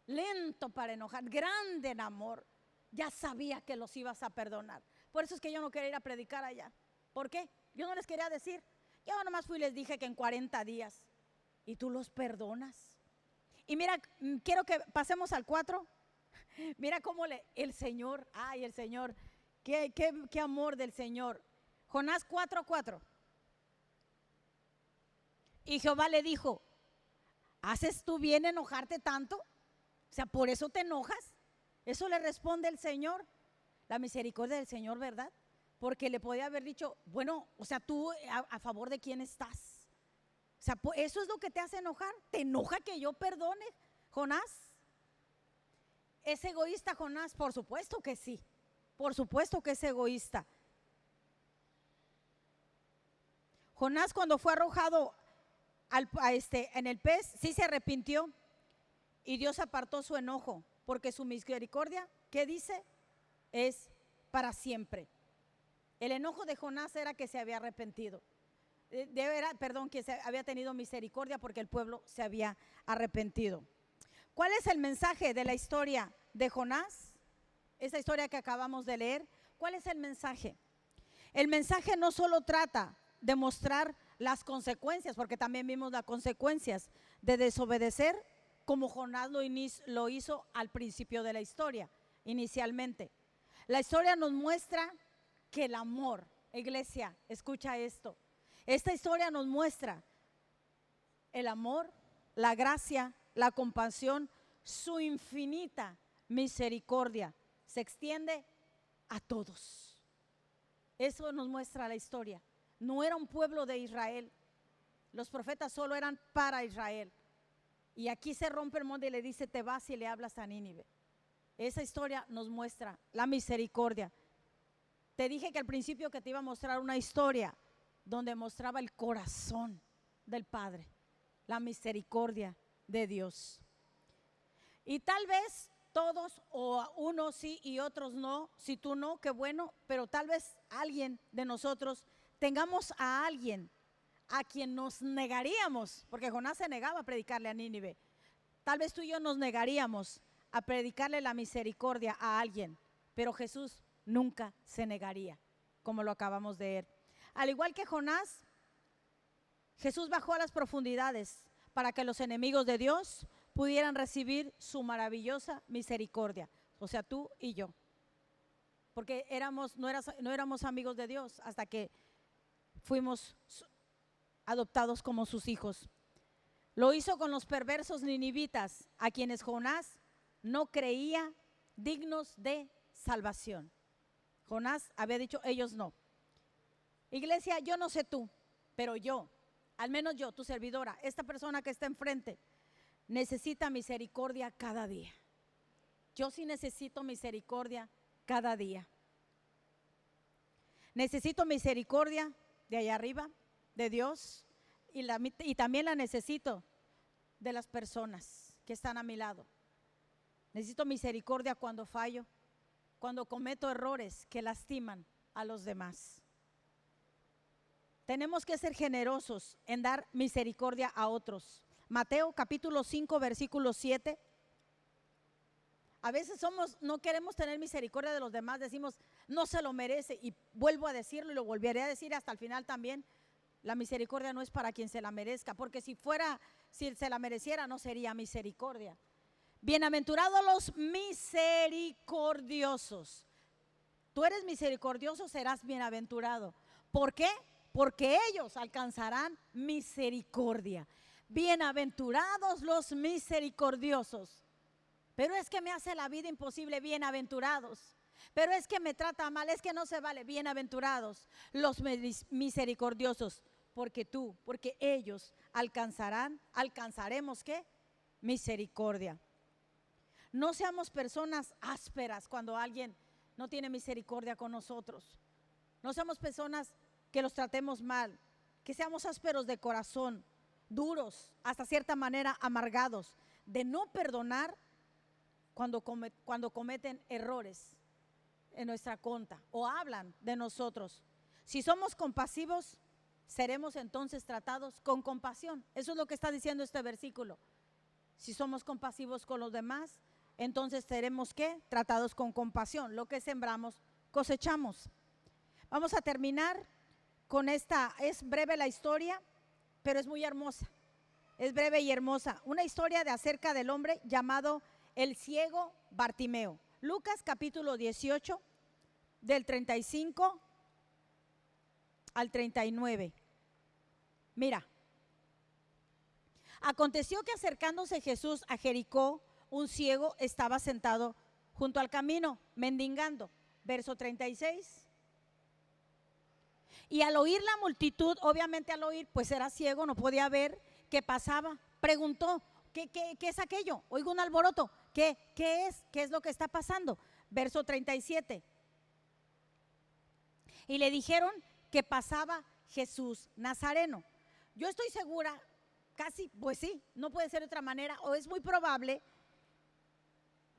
Lento para enojar, grande en amor. Ya sabía que los ibas a perdonar. Por eso es que yo no quería ir a predicar allá. ¿Por qué? Yo no les quería decir. Yo nomás fui y les dije que en 40 días. Y tú los perdonas. Y mira, quiero que pasemos al 4. Mira cómo el Señor, el Señor, qué amor del Señor. Jonás 4:4. Y Jehová le dijo: ¿haces tú bien enojarte tanto? O sea, ¿por eso te enojas? Eso le responde el Señor. La misericordia del Señor, ¿verdad? Porque le podía haber dicho: bueno, o sea, tú a favor de quién estás. O sea, eso es lo que te hace enojar. ¿Te enoja que yo perdone, Jonás? ¿Es egoísta Jonás? Por supuesto que sí. Por supuesto que es egoísta. Jonás, cuando fue arrojado en el pez, sí se arrepintió y Dios apartó su enojo, porque su misericordia, ¿qué dice? Es para siempre. El enojo de Jonás era que se había arrepentido. Que se había tenido misericordia porque el pueblo se había arrepentido. ¿Cuál es el mensaje de la historia de Jonás? Esa historia que acabamos de leer. ¿Cuál es el mensaje? El mensaje no solo trata de mostrar las consecuencias, porque también vimos las consecuencias de desobedecer, como Jonás lo hizo al principio de la historia, inicialmente. La historia nos muestra que el amor, iglesia, escucha esto. Esta historia nos muestra el amor, la gracia, la compasión, su infinita misericordia. Se extiende a todos. Eso nos muestra la historia. No era un pueblo de Israel. Los profetas solo eran para Israel. Y aquí se rompe el molde y le dice: te vas y le hablas a Nínive. Esa historia nos muestra la misericordia. Te dije que al principio que te iba a mostrar una historia donde mostraba el corazón del Padre, la misericordia de Dios. Y tal vez todos, o unos sí y otros no, si tú no, qué bueno, pero tal vez alguien de nosotros tengamos a alguien a quien nos negaríamos, porque Jonás se negaba a predicarle a Nínive. Tal vez tú y yo nos negaríamos a predicarle la misericordia a alguien, pero Jesús nunca se negaría, como lo acabamos de ver. Al igual que Jonás, Jesús bajó a las profundidades para que los enemigos de Dios pudieran recibir su maravillosa misericordia, o sea, tú y yo, porque no éramos amigos de Dios hasta que fuimos adoptados como sus hijos. Lo hizo con los perversos ninivitas, a quienes Jonás no creía dignos de salvación. Jonás había dicho: ellos no. Iglesia, yo no sé tú, pero yo, al menos yo, tu servidora, esta persona que está enfrente, necesita misericordia cada día. Yo sí necesito misericordia cada día. Necesito misericordia de allá arriba, de Dios, y también la necesito de las personas que están a mi lado. Necesito misericordia cuando fallo, cuando cometo errores que lastiman a los demás. Tenemos que ser generosos en dar misericordia a otros. Mateo capítulo 5, versículo 7. A veces no queremos tener misericordia de los demás, decimos, no se lo merece. Y vuelvo a decirlo y lo volveré a decir hasta el final también. La misericordia no es para quien se la merezca, porque si se la mereciera, no sería misericordia. Bienaventurados los misericordiosos. Tú eres misericordioso, serás bienaventurado. ¿Por qué? Porque ellos alcanzarán misericordia. Bienaventurados los misericordiosos. Pero es que me hace la vida imposible, bienaventurados. Pero es que me trata mal, es que no se vale, bienaventurados los misericordiosos. Porque ellos alcanzaremos ¿qué? Misericordia. No seamos personas ásperas cuando alguien no tiene misericordia con nosotros. No seamos personas que los tratemos mal, que seamos ásperos de corazón, duros, hasta cierta manera amargados, de no perdonar cuando cometen errores en nuestra contra o hablan de nosotros. Si somos compasivos, seremos entonces tratados con compasión. Eso es lo que está diciendo este versículo. Si somos compasivos con los demás, entonces seremos ¿qué? Tratados con compasión. Lo que sembramos, cosechamos. Vamos a terminar con esta. Es breve la historia, pero es muy hermosa. Es breve y hermosa. Una historia acerca del hombre llamado el ciego Bartimeo. Lucas capítulo 18, del 35 al 39. Mira. Aconteció que acercándose Jesús a Jericó, un ciego estaba sentado junto al camino, mendigando. Verso 36. Y al oír la multitud, obviamente al oír, pues era ciego, no podía ver qué pasaba. Preguntó, ¿qué es aquello? Oigo un alboroto. ¿Qué es? ¿Qué es lo que está pasando? Verso 37. Y le dijeron que pasaba Jesús Nazareno. Yo estoy segura, casi, pues sí, no puede ser de otra manera, o es muy probable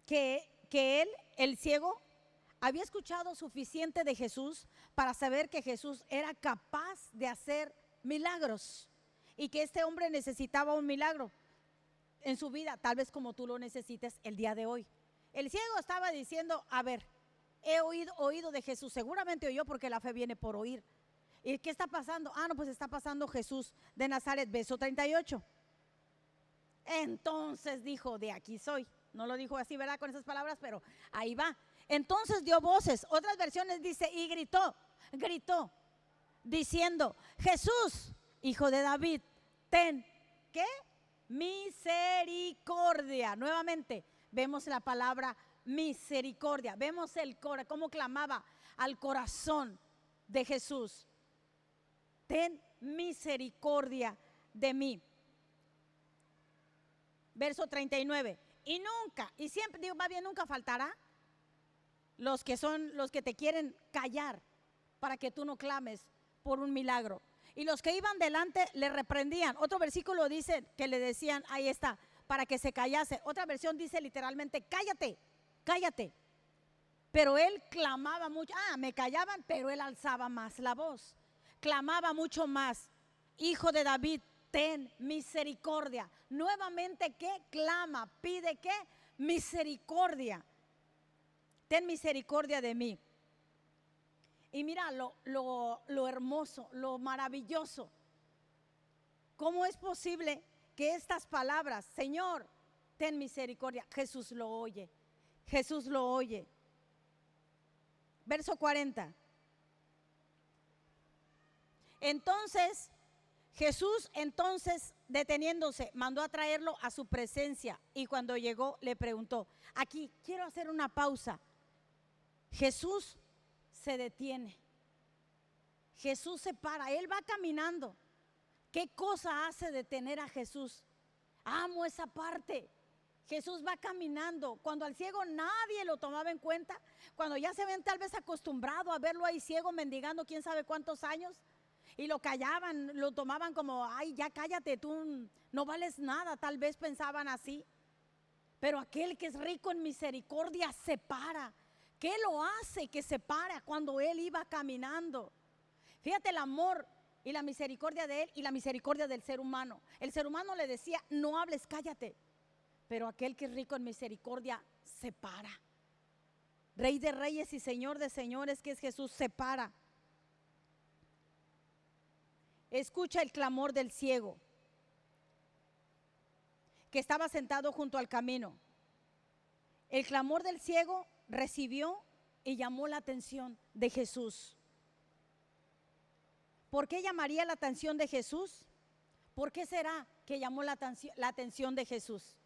que él, el ciego, había escuchado suficiente de Jesús para saber que Jesús era capaz de hacer milagros y que este hombre necesitaba un milagro en su vida, tal vez como tú lo necesites el día de hoy. El ciego estaba diciendo, a ver, he oído de Jesús, seguramente oyó porque la fe viene por oír. ¿Y qué está pasando? No, pues está pasando Jesús de Nazaret, verso 38. Entonces dijo, de aquí soy. No lo dijo así, ¿verdad? Con esas palabras, pero ahí va. Entonces dio voces. Otras versiones dice, y gritó, diciendo, Jesús, hijo de David, ten, ¿qué? Misericordia. Nuevamente vemos la palabra misericordia. Vemos cómo clamaba al corazón de Jesús. Ten misericordia de mí. Verso 39. Y nunca, y siempre, digo, más bien nunca faltará los que te quieren callar para que tú no clames por un milagro. Y los que iban delante le reprendían. Otro versículo dice que le decían, ahí está, para que se callase. Otra versión dice literalmente, cállate, cállate. Pero él clamaba mucho. Me callaban, pero él alzaba más la voz. Clamaba mucho más, hijo de David, ten misericordia. Nuevamente, ¿qué clama? Pide ¿qué? Misericordia. Ten misericordia de mí. Y mira lo hermoso, lo maravilloso. ¿Cómo es posible que estas palabras, Señor, ten misericordia? Jesús lo oye. Jesús lo oye. Verso 40. Entonces, Jesús, deteniéndose, mandó a traerlo a su presencia. Y cuando llegó, le preguntó. Aquí quiero hacer una pausa. Jesús se detiene. Jesús se para, él va caminando. ¿Qué cosa hace detener a Jesús? Amo esa parte. Jesús va caminando. Cuando al ciego nadie lo tomaba en cuenta, cuando ya se ven tal vez acostumbrado a verlo ahí ciego mendigando quién sabe cuántos años, y lo callaban, lo tomaban como, ay, ya cállate, tú no vales nada, tal vez pensaban así. Pero aquel que es rico en misericordia se para. ¿Qué lo hace que se para cuando él iba caminando? Fíjate el amor y la misericordia de Él y la misericordia del ser humano. El ser humano le decía, no hables, cállate. Pero aquel que es rico en misericordia se para. Rey de reyes y Señor de señores, que es Jesús, se para. Escucha el clamor del ciego que estaba sentado junto al camino. El clamor del ciego recibió y llamó la atención de Jesús. ¿Por qué llamaría la atención de Jesús? ¿Por qué será que llamó la atención de Jesús?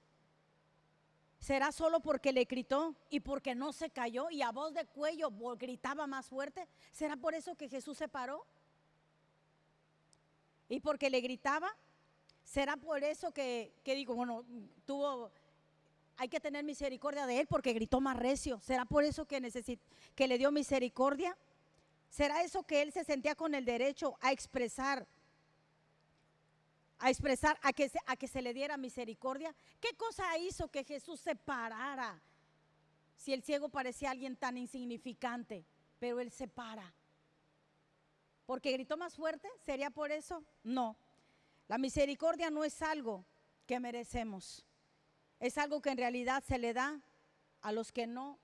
¿Será solo porque le gritó y porque no se cayó y a voz de cuello gritaba más fuerte? ¿Será por eso que Jesús se paró? ¿Y porque le gritaba? ¿Será por eso que digo, bueno, hay que tener misericordia de él porque gritó más recio? ¿Será por eso que le dio misericordia? ¿Será eso que él se sentía con el derecho a expresar, a que se le diera misericordia? ¿Qué cosa hizo que Jesús se parara? Si el ciego parecía alguien tan insignificante, pero él se para. ¿Porque gritó más fuerte? ¿Sería por eso? No. La misericordia no es algo que merecemos. Es algo que en realidad se le da a los que no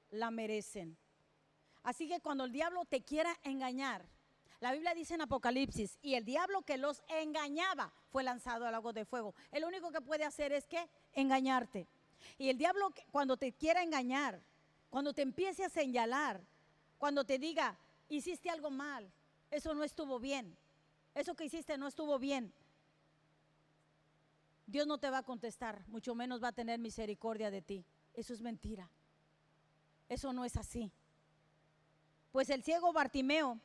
la merecen. Así que cuando el diablo te quiera engañar, la Biblia dice en Apocalipsis, y el diablo que los engañaba fue lanzado al lago de fuego. El único que puede hacer es que engañarte. Y el diablo cuando te quiera engañar, cuando te empiece a señalar, cuando te diga, hiciste algo mal, eso no estuvo bien, eso que hiciste no estuvo bien, Dios no te va a contestar, mucho menos va a tener misericordia de ti. Eso es mentira. Eso no es así. Pues el ciego Bartimeo,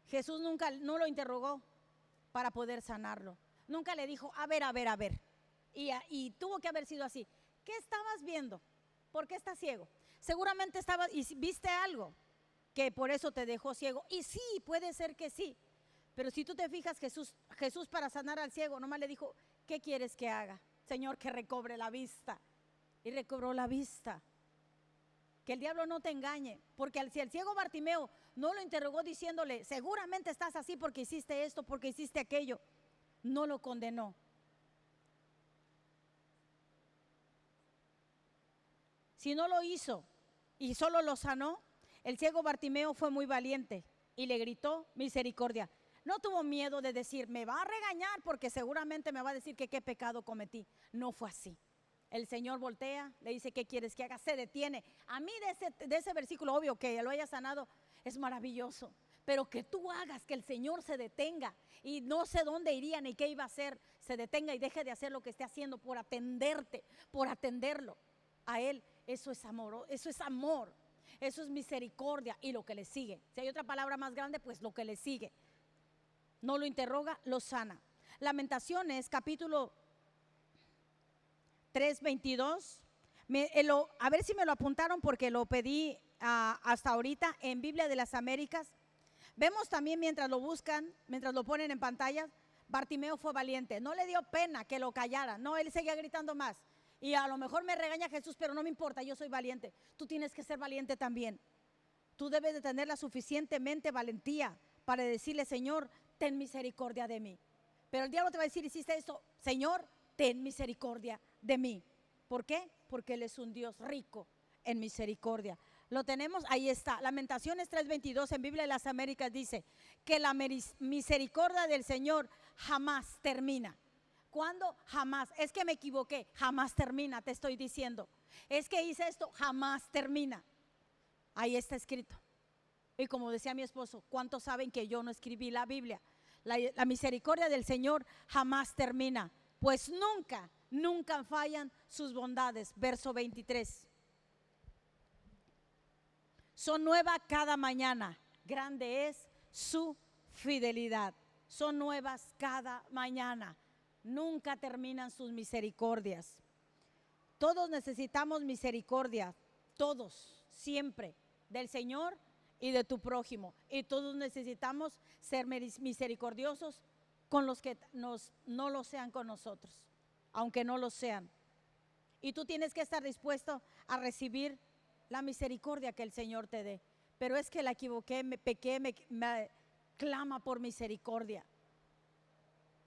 Jesús nunca no lo interrogó para poder sanarlo. Nunca le dijo, a ver. Y tuvo que haber sido así. ¿Qué estabas viendo? ¿Por qué estás ciego? Seguramente estabas y viste algo que por eso te dejó ciego. Y sí, puede ser que sí. Pero si tú te fijas, Jesús para sanar al ciego, nomás le dijo, ¿qué quieres que haga? Señor, que recobre la vista. Y recobró la vista. Que el diablo no te engañe, porque si el ciego Bartimeo no lo interrogó diciéndole, seguramente estás así porque hiciste esto, porque hiciste aquello, no lo condenó. Si no lo hizo y solo lo sanó, el ciego Bartimeo fue muy valiente y le gritó misericordia. No tuvo miedo de decir, me va a regañar porque seguramente me va a decir que qué pecado cometí. No fue así. El Señor voltea, le dice, ¿qué quieres que haga? Se detiene. A mí de ese versículo, obvio que lo haya sanado, es maravilloso. Pero que tú hagas que el Señor se detenga y no sé dónde iría ni qué iba a hacer, se detenga y deje de hacer lo que esté haciendo por atenderte, por atenderlo a Él. Eso es amor, eso es amor, eso es misericordia y lo que le sigue. Si hay otra palabra más grande, pues lo que le sigue. No lo interroga, lo sana. Lamentaciones, capítulo 3:22. A ver si me lo apuntaron porque lo pedí hasta ahorita en Biblia de las Américas. Vemos también mientras lo buscan, mientras lo ponen en pantalla, Bartimeo fue valiente. No le dio pena que lo callara. No, él seguía gritando más. Y a lo mejor me regaña Jesús, pero no me importa, yo soy valiente. Tú tienes que ser valiente también. Tú debes de tener la suficientemente valentía para decirle, Señor, ten misericordia de mí. Pero el diablo te va a decir, hiciste esto, Señor, ten misericordia de mí. ¿Por qué? Porque Él es un Dios rico en misericordia. Lo tenemos, ahí está. Lamentaciones 3:22 en Biblia de las Américas dice que la misericordia del Señor jamás termina. ¿Cuándo? Jamás. Es que me equivoqué, jamás termina, te estoy diciendo. Es que hice esto, jamás termina. Ahí está escrito. Y como decía mi esposo, ¿cuántos saben que yo no escribí la Biblia? La misericordia del Señor jamás termina, pues nunca fallan sus bondades. Verso 23. Son nuevas cada mañana, grande es su fidelidad. Son nuevas cada mañana, nunca terminan sus misericordias. Todos necesitamos misericordia, todos, siempre, del Señor y de tu prójimo. Y todos necesitamos ser misericordiosos con los que no lo sean con nosotros, aunque no lo sean. Y tú tienes que estar dispuesto a recibir la misericordia que el Señor te dé. Pero es que la equivoqué, me pequé, clama por misericordia.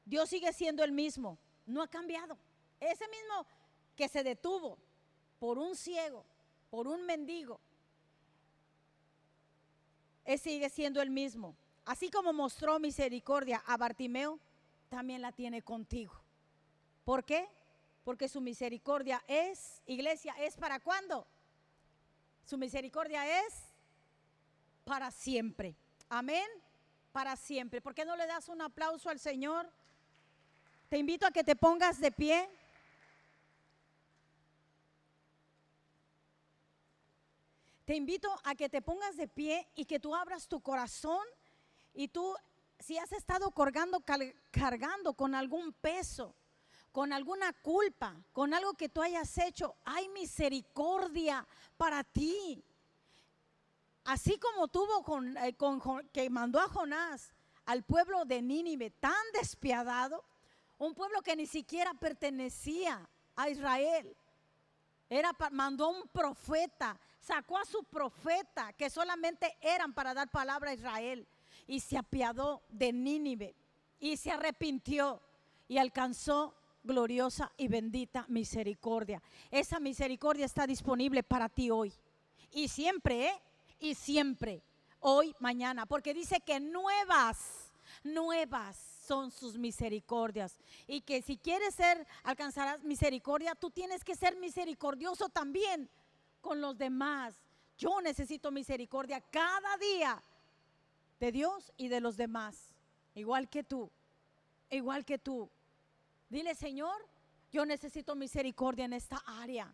Dios sigue siendo el mismo, no ha cambiado. Ese mismo que se detuvo por un ciego, por un mendigo, Él sigue siendo el mismo. Así como mostró misericordia a Bartimeo, también la tiene contigo. ¿Por qué? Porque su misericordia es, iglesia, ¿es para cuándo? Su misericordia es para siempre. Amén. Para siempre. ¿Por qué no le das un aplauso al Señor? Te invito a que te pongas de pie. Te invito a que te pongas de pie y que tú abras tu corazón. Y tú, si has estado cargando con algún peso, con alguna culpa, con algo que tú hayas hecho, hay misericordia para ti. Así como tuvo que mandó a Jonás al pueblo de Nínive tan despiadado, un pueblo que ni siquiera pertenecía a Israel. Mandó un profeta, sacó a su profeta, que solamente eran para dar palabra a Israel, y se apiadó de Nínive y se arrepintió y alcanzó gloriosa y bendita misericordia. Esa misericordia está disponible para ti hoy y siempre, y siempre, hoy, mañana, porque dice que nuevas son sus misericordias, y que si quieres alcanzarás misericordia, tú tienes que ser misericordioso también con los demás. Yo necesito misericordia cada día de Dios y de los demás, igual que tú, igual que tú. Dile: Señor, yo necesito misericordia en esta área.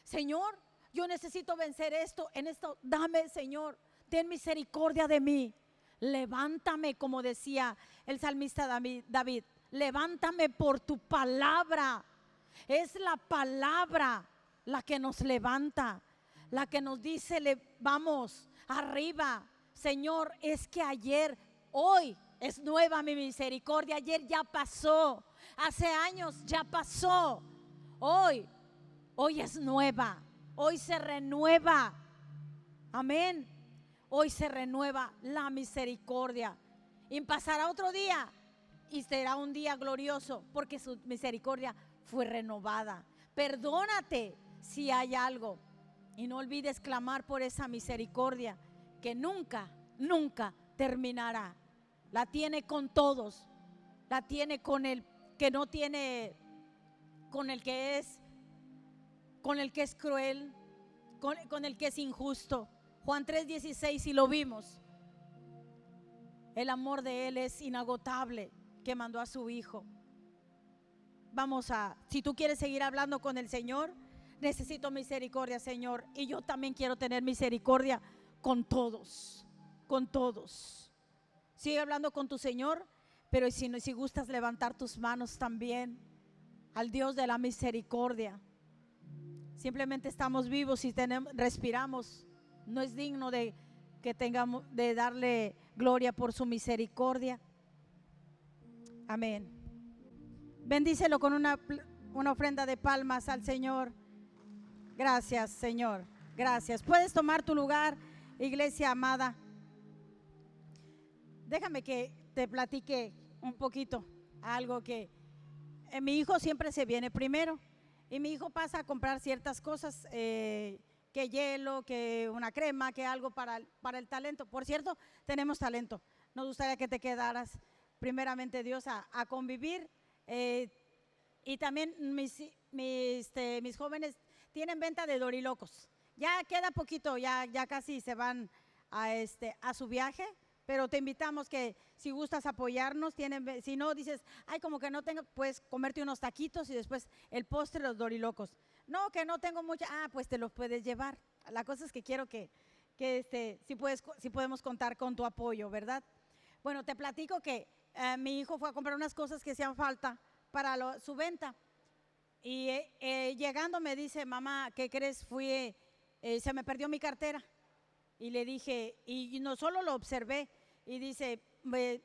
Señor, yo necesito vencer esto, en esto. Dame, Señor, ten misericordia de mí. Levántame, como decía el salmista David, levántame por tu palabra. Es la palabra la que nos levanta, la que nos dice: vamos arriba. Señor, es que hoy es nueva mi misericordia. Ayer ya pasó, hace años ya pasó. Hoy es nueva, hoy se renueva. Amén. Hoy se renueva la misericordia. Y pasará otro día y será un día glorioso, porque su misericordia fue renovada. Perdónate si hay algo, y no olvides clamar por esa misericordia que nunca, nunca terminará. La tiene con todos, la tiene con el que no tiene, con el que es cruel, con el que es injusto. Juan 3:16, y lo vimos. El amor de Él es inagotable, que mandó a su Hijo. Si tú quieres seguir hablando con el Señor, necesito misericordia, Señor, y yo también quiero tener misericordia con todos, con todos. Sigue hablando con tu Señor, pero si gustas levantar tus manos también al Dios de la misericordia. Simplemente estamos vivos y respiramos. No es digno de darle gloria por su misericordia. Amén. Bendícelo con una ofrenda de palmas al Señor. Gracias, Señor. Gracias. Puedes tomar tu lugar, iglesia amada. Déjame que te platique un poquito algo que mi hijo siempre se viene primero, y mi hijo pasa a comprar ciertas cosas, que hielo, que una crema, que algo para el talento. Por cierto, tenemos talento. Nos gustaría que te quedaras, primeramente Dios, a convivir. Y también mis jóvenes tienen venta de dorilocos. Ya queda poquito, ya casi se van a su viaje, pero te invitamos que si gustas apoyarnos, si no dices: ay, como que no tengo, puedes comerte unos taquitos y después el postre, los dorilocos. No, que no tengo mucha, pues te los puedes llevar. La cosa es que quiero que si podemos contar con tu apoyo, ¿verdad? Bueno, te platico que mi hijo fue a comprar unas cosas que hacían falta para su venta, y llegando me dice: mamá, ¿qué crees? Se me perdió mi cartera. Y le dije, y no solo lo observé, y dice: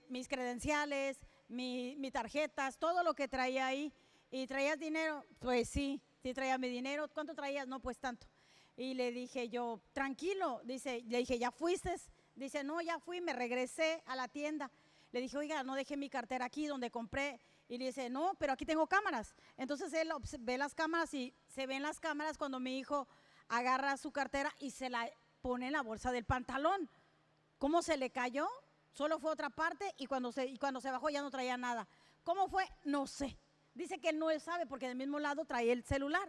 mis credenciales, mis tarjetas, todo lo que traía ahí. ¿Y traías dinero? Pues sí traía mi dinero. ¿Cuánto traías? No, pues tanto. Y le dije yo: tranquilo, le dije: ¿ya fuiste? Dice, no, ya fui, me regresé a la tienda. Le dije, oiga, no dejé mi cartera aquí donde compré. Y le dice, no, pero aquí tengo cámaras. Entonces él ve las cámaras y se ven las cámaras cuando mi hijo agarra su cartera y se la pone en la bolsa del pantalón. ¿Cómo se le cayó? Solo fue otra parte y cuando se bajó ya no traía nada. ¿Cómo fue? No sé. Dice que él no sabe porque del mismo lado trae el celular.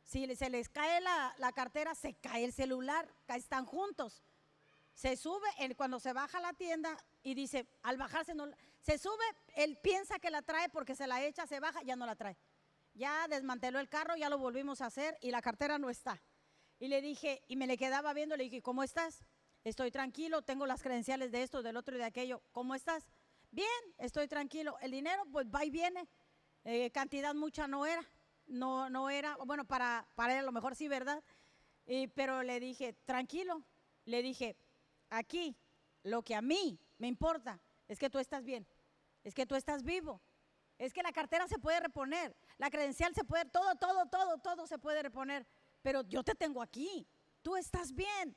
Si se les cae la cartera, se cae el celular, están juntos. Se sube, cuando se baja a la tienda y dice, al bajarse, no, se sube, él piensa que la trae porque se la echa, se baja, ya no la trae. Ya desmanteló el carro, ya lo volvimos a hacer y la cartera no está. Y le dije, y me le quedaba viendo, le dije, ¿cómo estás? Estoy tranquilo, tengo las credenciales de esto, del otro y de aquello. ¿Cómo estás? Bien, estoy tranquilo. El dinero, pues va y viene. Cantidad mucha no era. No era, bueno, para él a lo mejor sí, ¿verdad? Pero le dije, tranquilo. Le dije, aquí, lo que a mí me importa es que tú estás bien, es que tú estás vivo, es que la cartera se puede reponer, la credencial se puede, todo se puede reponer, pero yo te tengo aquí, tú estás bien.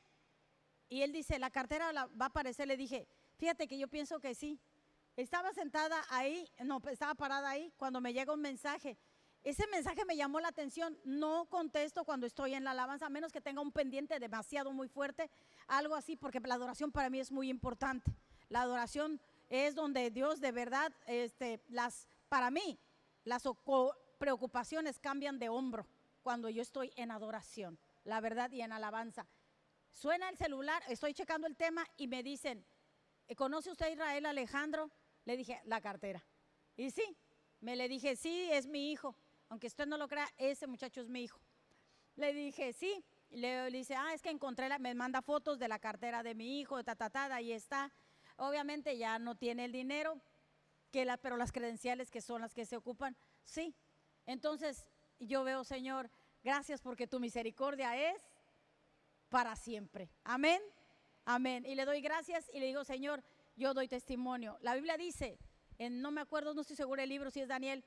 Y él dice, la cartera va a aparecer. Le dije, fíjate que yo pienso que sí. Estaba sentada ahí, no, estaba parada ahí cuando me llega un mensaje. Ese mensaje me llamó la atención. No contesto cuando estoy en la alabanza, a menos que tenga un pendiente demasiado muy fuerte, algo así, porque la adoración para mí es muy importante. La adoración es donde Dios de verdad, para mí, las preocupaciones cambian de hombro cuando yo estoy en adoración, la verdad, y en alabanza. Suena el celular, estoy checando el tema y me dicen, ¿conoce usted a Israel Alejandro? Le dije, la cartera. Y sí, le dije, sí, es mi hijo. Aunque usted no lo crea, ese muchacho es mi hijo. Le dije, sí. Le dice, es que encontré, me manda fotos de la cartera de mi hijo, ahí está. Obviamente ya no tiene el dinero, pero las credenciales que son las que se ocupan, sí. Entonces yo veo, Señor, gracias porque tu misericordia es para siempre. Amén, amén. Y le doy gracias y le digo, Señor, yo doy testimonio. La Biblia dice, no me acuerdo, no estoy segura el libro, si es Daniel,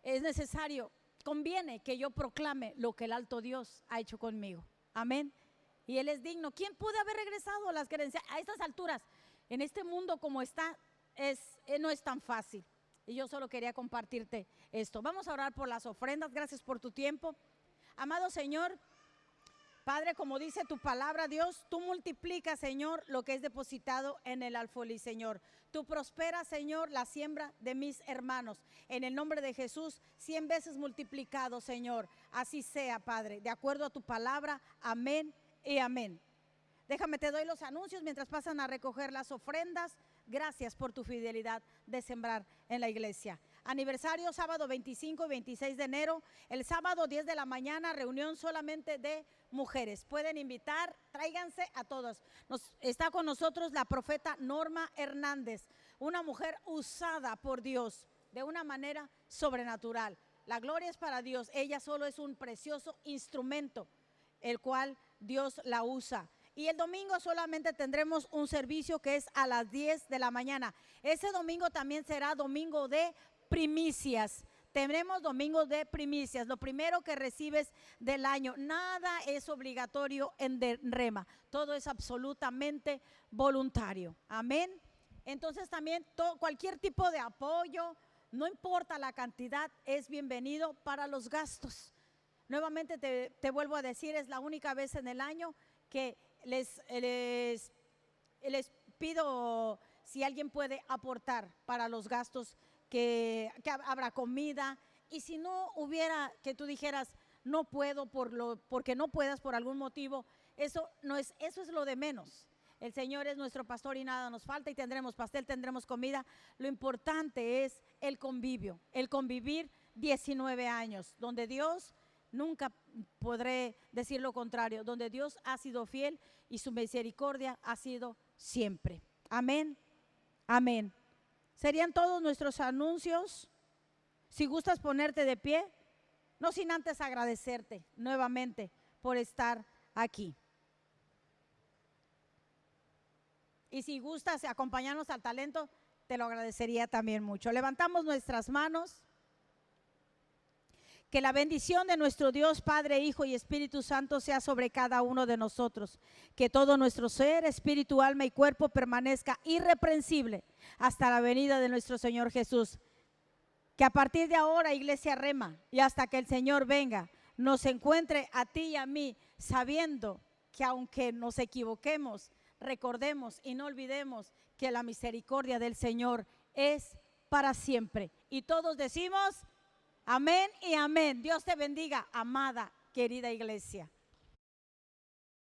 es necesario, conviene que yo proclame lo que el alto Dios ha hecho conmigo. Amén. Y Él es digno. ¿Quién puede haber regresado a las creencias a estas alturas? En este mundo como está, no es tan fácil. Y yo solo quería compartirte esto. Vamos a orar por las ofrendas. Gracias por tu tiempo. Amado Señor, Padre, como dice tu palabra, Dios, tú multiplicas, Señor, lo que es depositado en el alfolí, Señor. Tú prosperas, Señor, la siembra de mis hermanos. En el nombre de Jesús, 100 veces multiplicado, Señor. Así sea, Padre, de acuerdo a tu palabra. Amén y amén. Déjame, te doy los anuncios mientras pasan a recoger las ofrendas. Gracias por tu fidelidad de sembrar en la iglesia. Aniversario, sábado 25 y 26 de enero. El sábado 10 de la mañana, reunión solamente de mujeres. Pueden invitar, tráiganse a todos. Está con nosotros la profeta Norma Hernández, una mujer usada por Dios de una manera sobrenatural. La gloria es para Dios. Ella solo es un precioso instrumento, el cual Dios la usa. Y el domingo solamente tendremos un servicio que es a las 10 de la mañana. Ese domingo también será domingo de primicias. Tenemos domingo de primicias, lo primero que recibes del año. Nada es obligatorio en Rema, todo es absolutamente voluntario. Amén. Entonces también cualquier tipo de apoyo, no importa la cantidad, es bienvenido para los gastos. Nuevamente te vuelvo a decir, es la única vez en el año que les pido si alguien puede aportar para los gastos, que habrá comida, y si no hubiera, que tú dijeras no puedo porque no puedas por algún motivo, eso es lo de menos. El Señor es nuestro pastor y nada nos falta, y tendremos pastel, tendremos comida. Lo importante es el convivio, el convivir 19 años, donde Dios, nunca podré decir lo contrario, donde Dios ha sido fiel y su misericordia ha sido siempre. Amén, amén. Serían todos nuestros anuncios. Si gustas ponerte de pie, no sin antes agradecerte nuevamente por estar aquí. Y si gustas acompañarnos al talento, te lo agradecería también mucho. Levantamos nuestras manos. Que la bendición de nuestro Dios, Padre, Hijo y Espíritu Santo sea sobre cada uno de nosotros. Que todo nuestro ser, espíritu, alma y cuerpo permanezca irreprensible hasta la venida de nuestro Señor Jesús. Que a partir de ahora, Iglesia Rema, y hasta que el Señor venga, nos encuentre a ti y a mí, sabiendo que aunque nos equivoquemos, recordemos y no olvidemos que la misericordia del Señor es para siempre. Y todos decimos amén y amén. Dios te bendiga, amada, querida iglesia.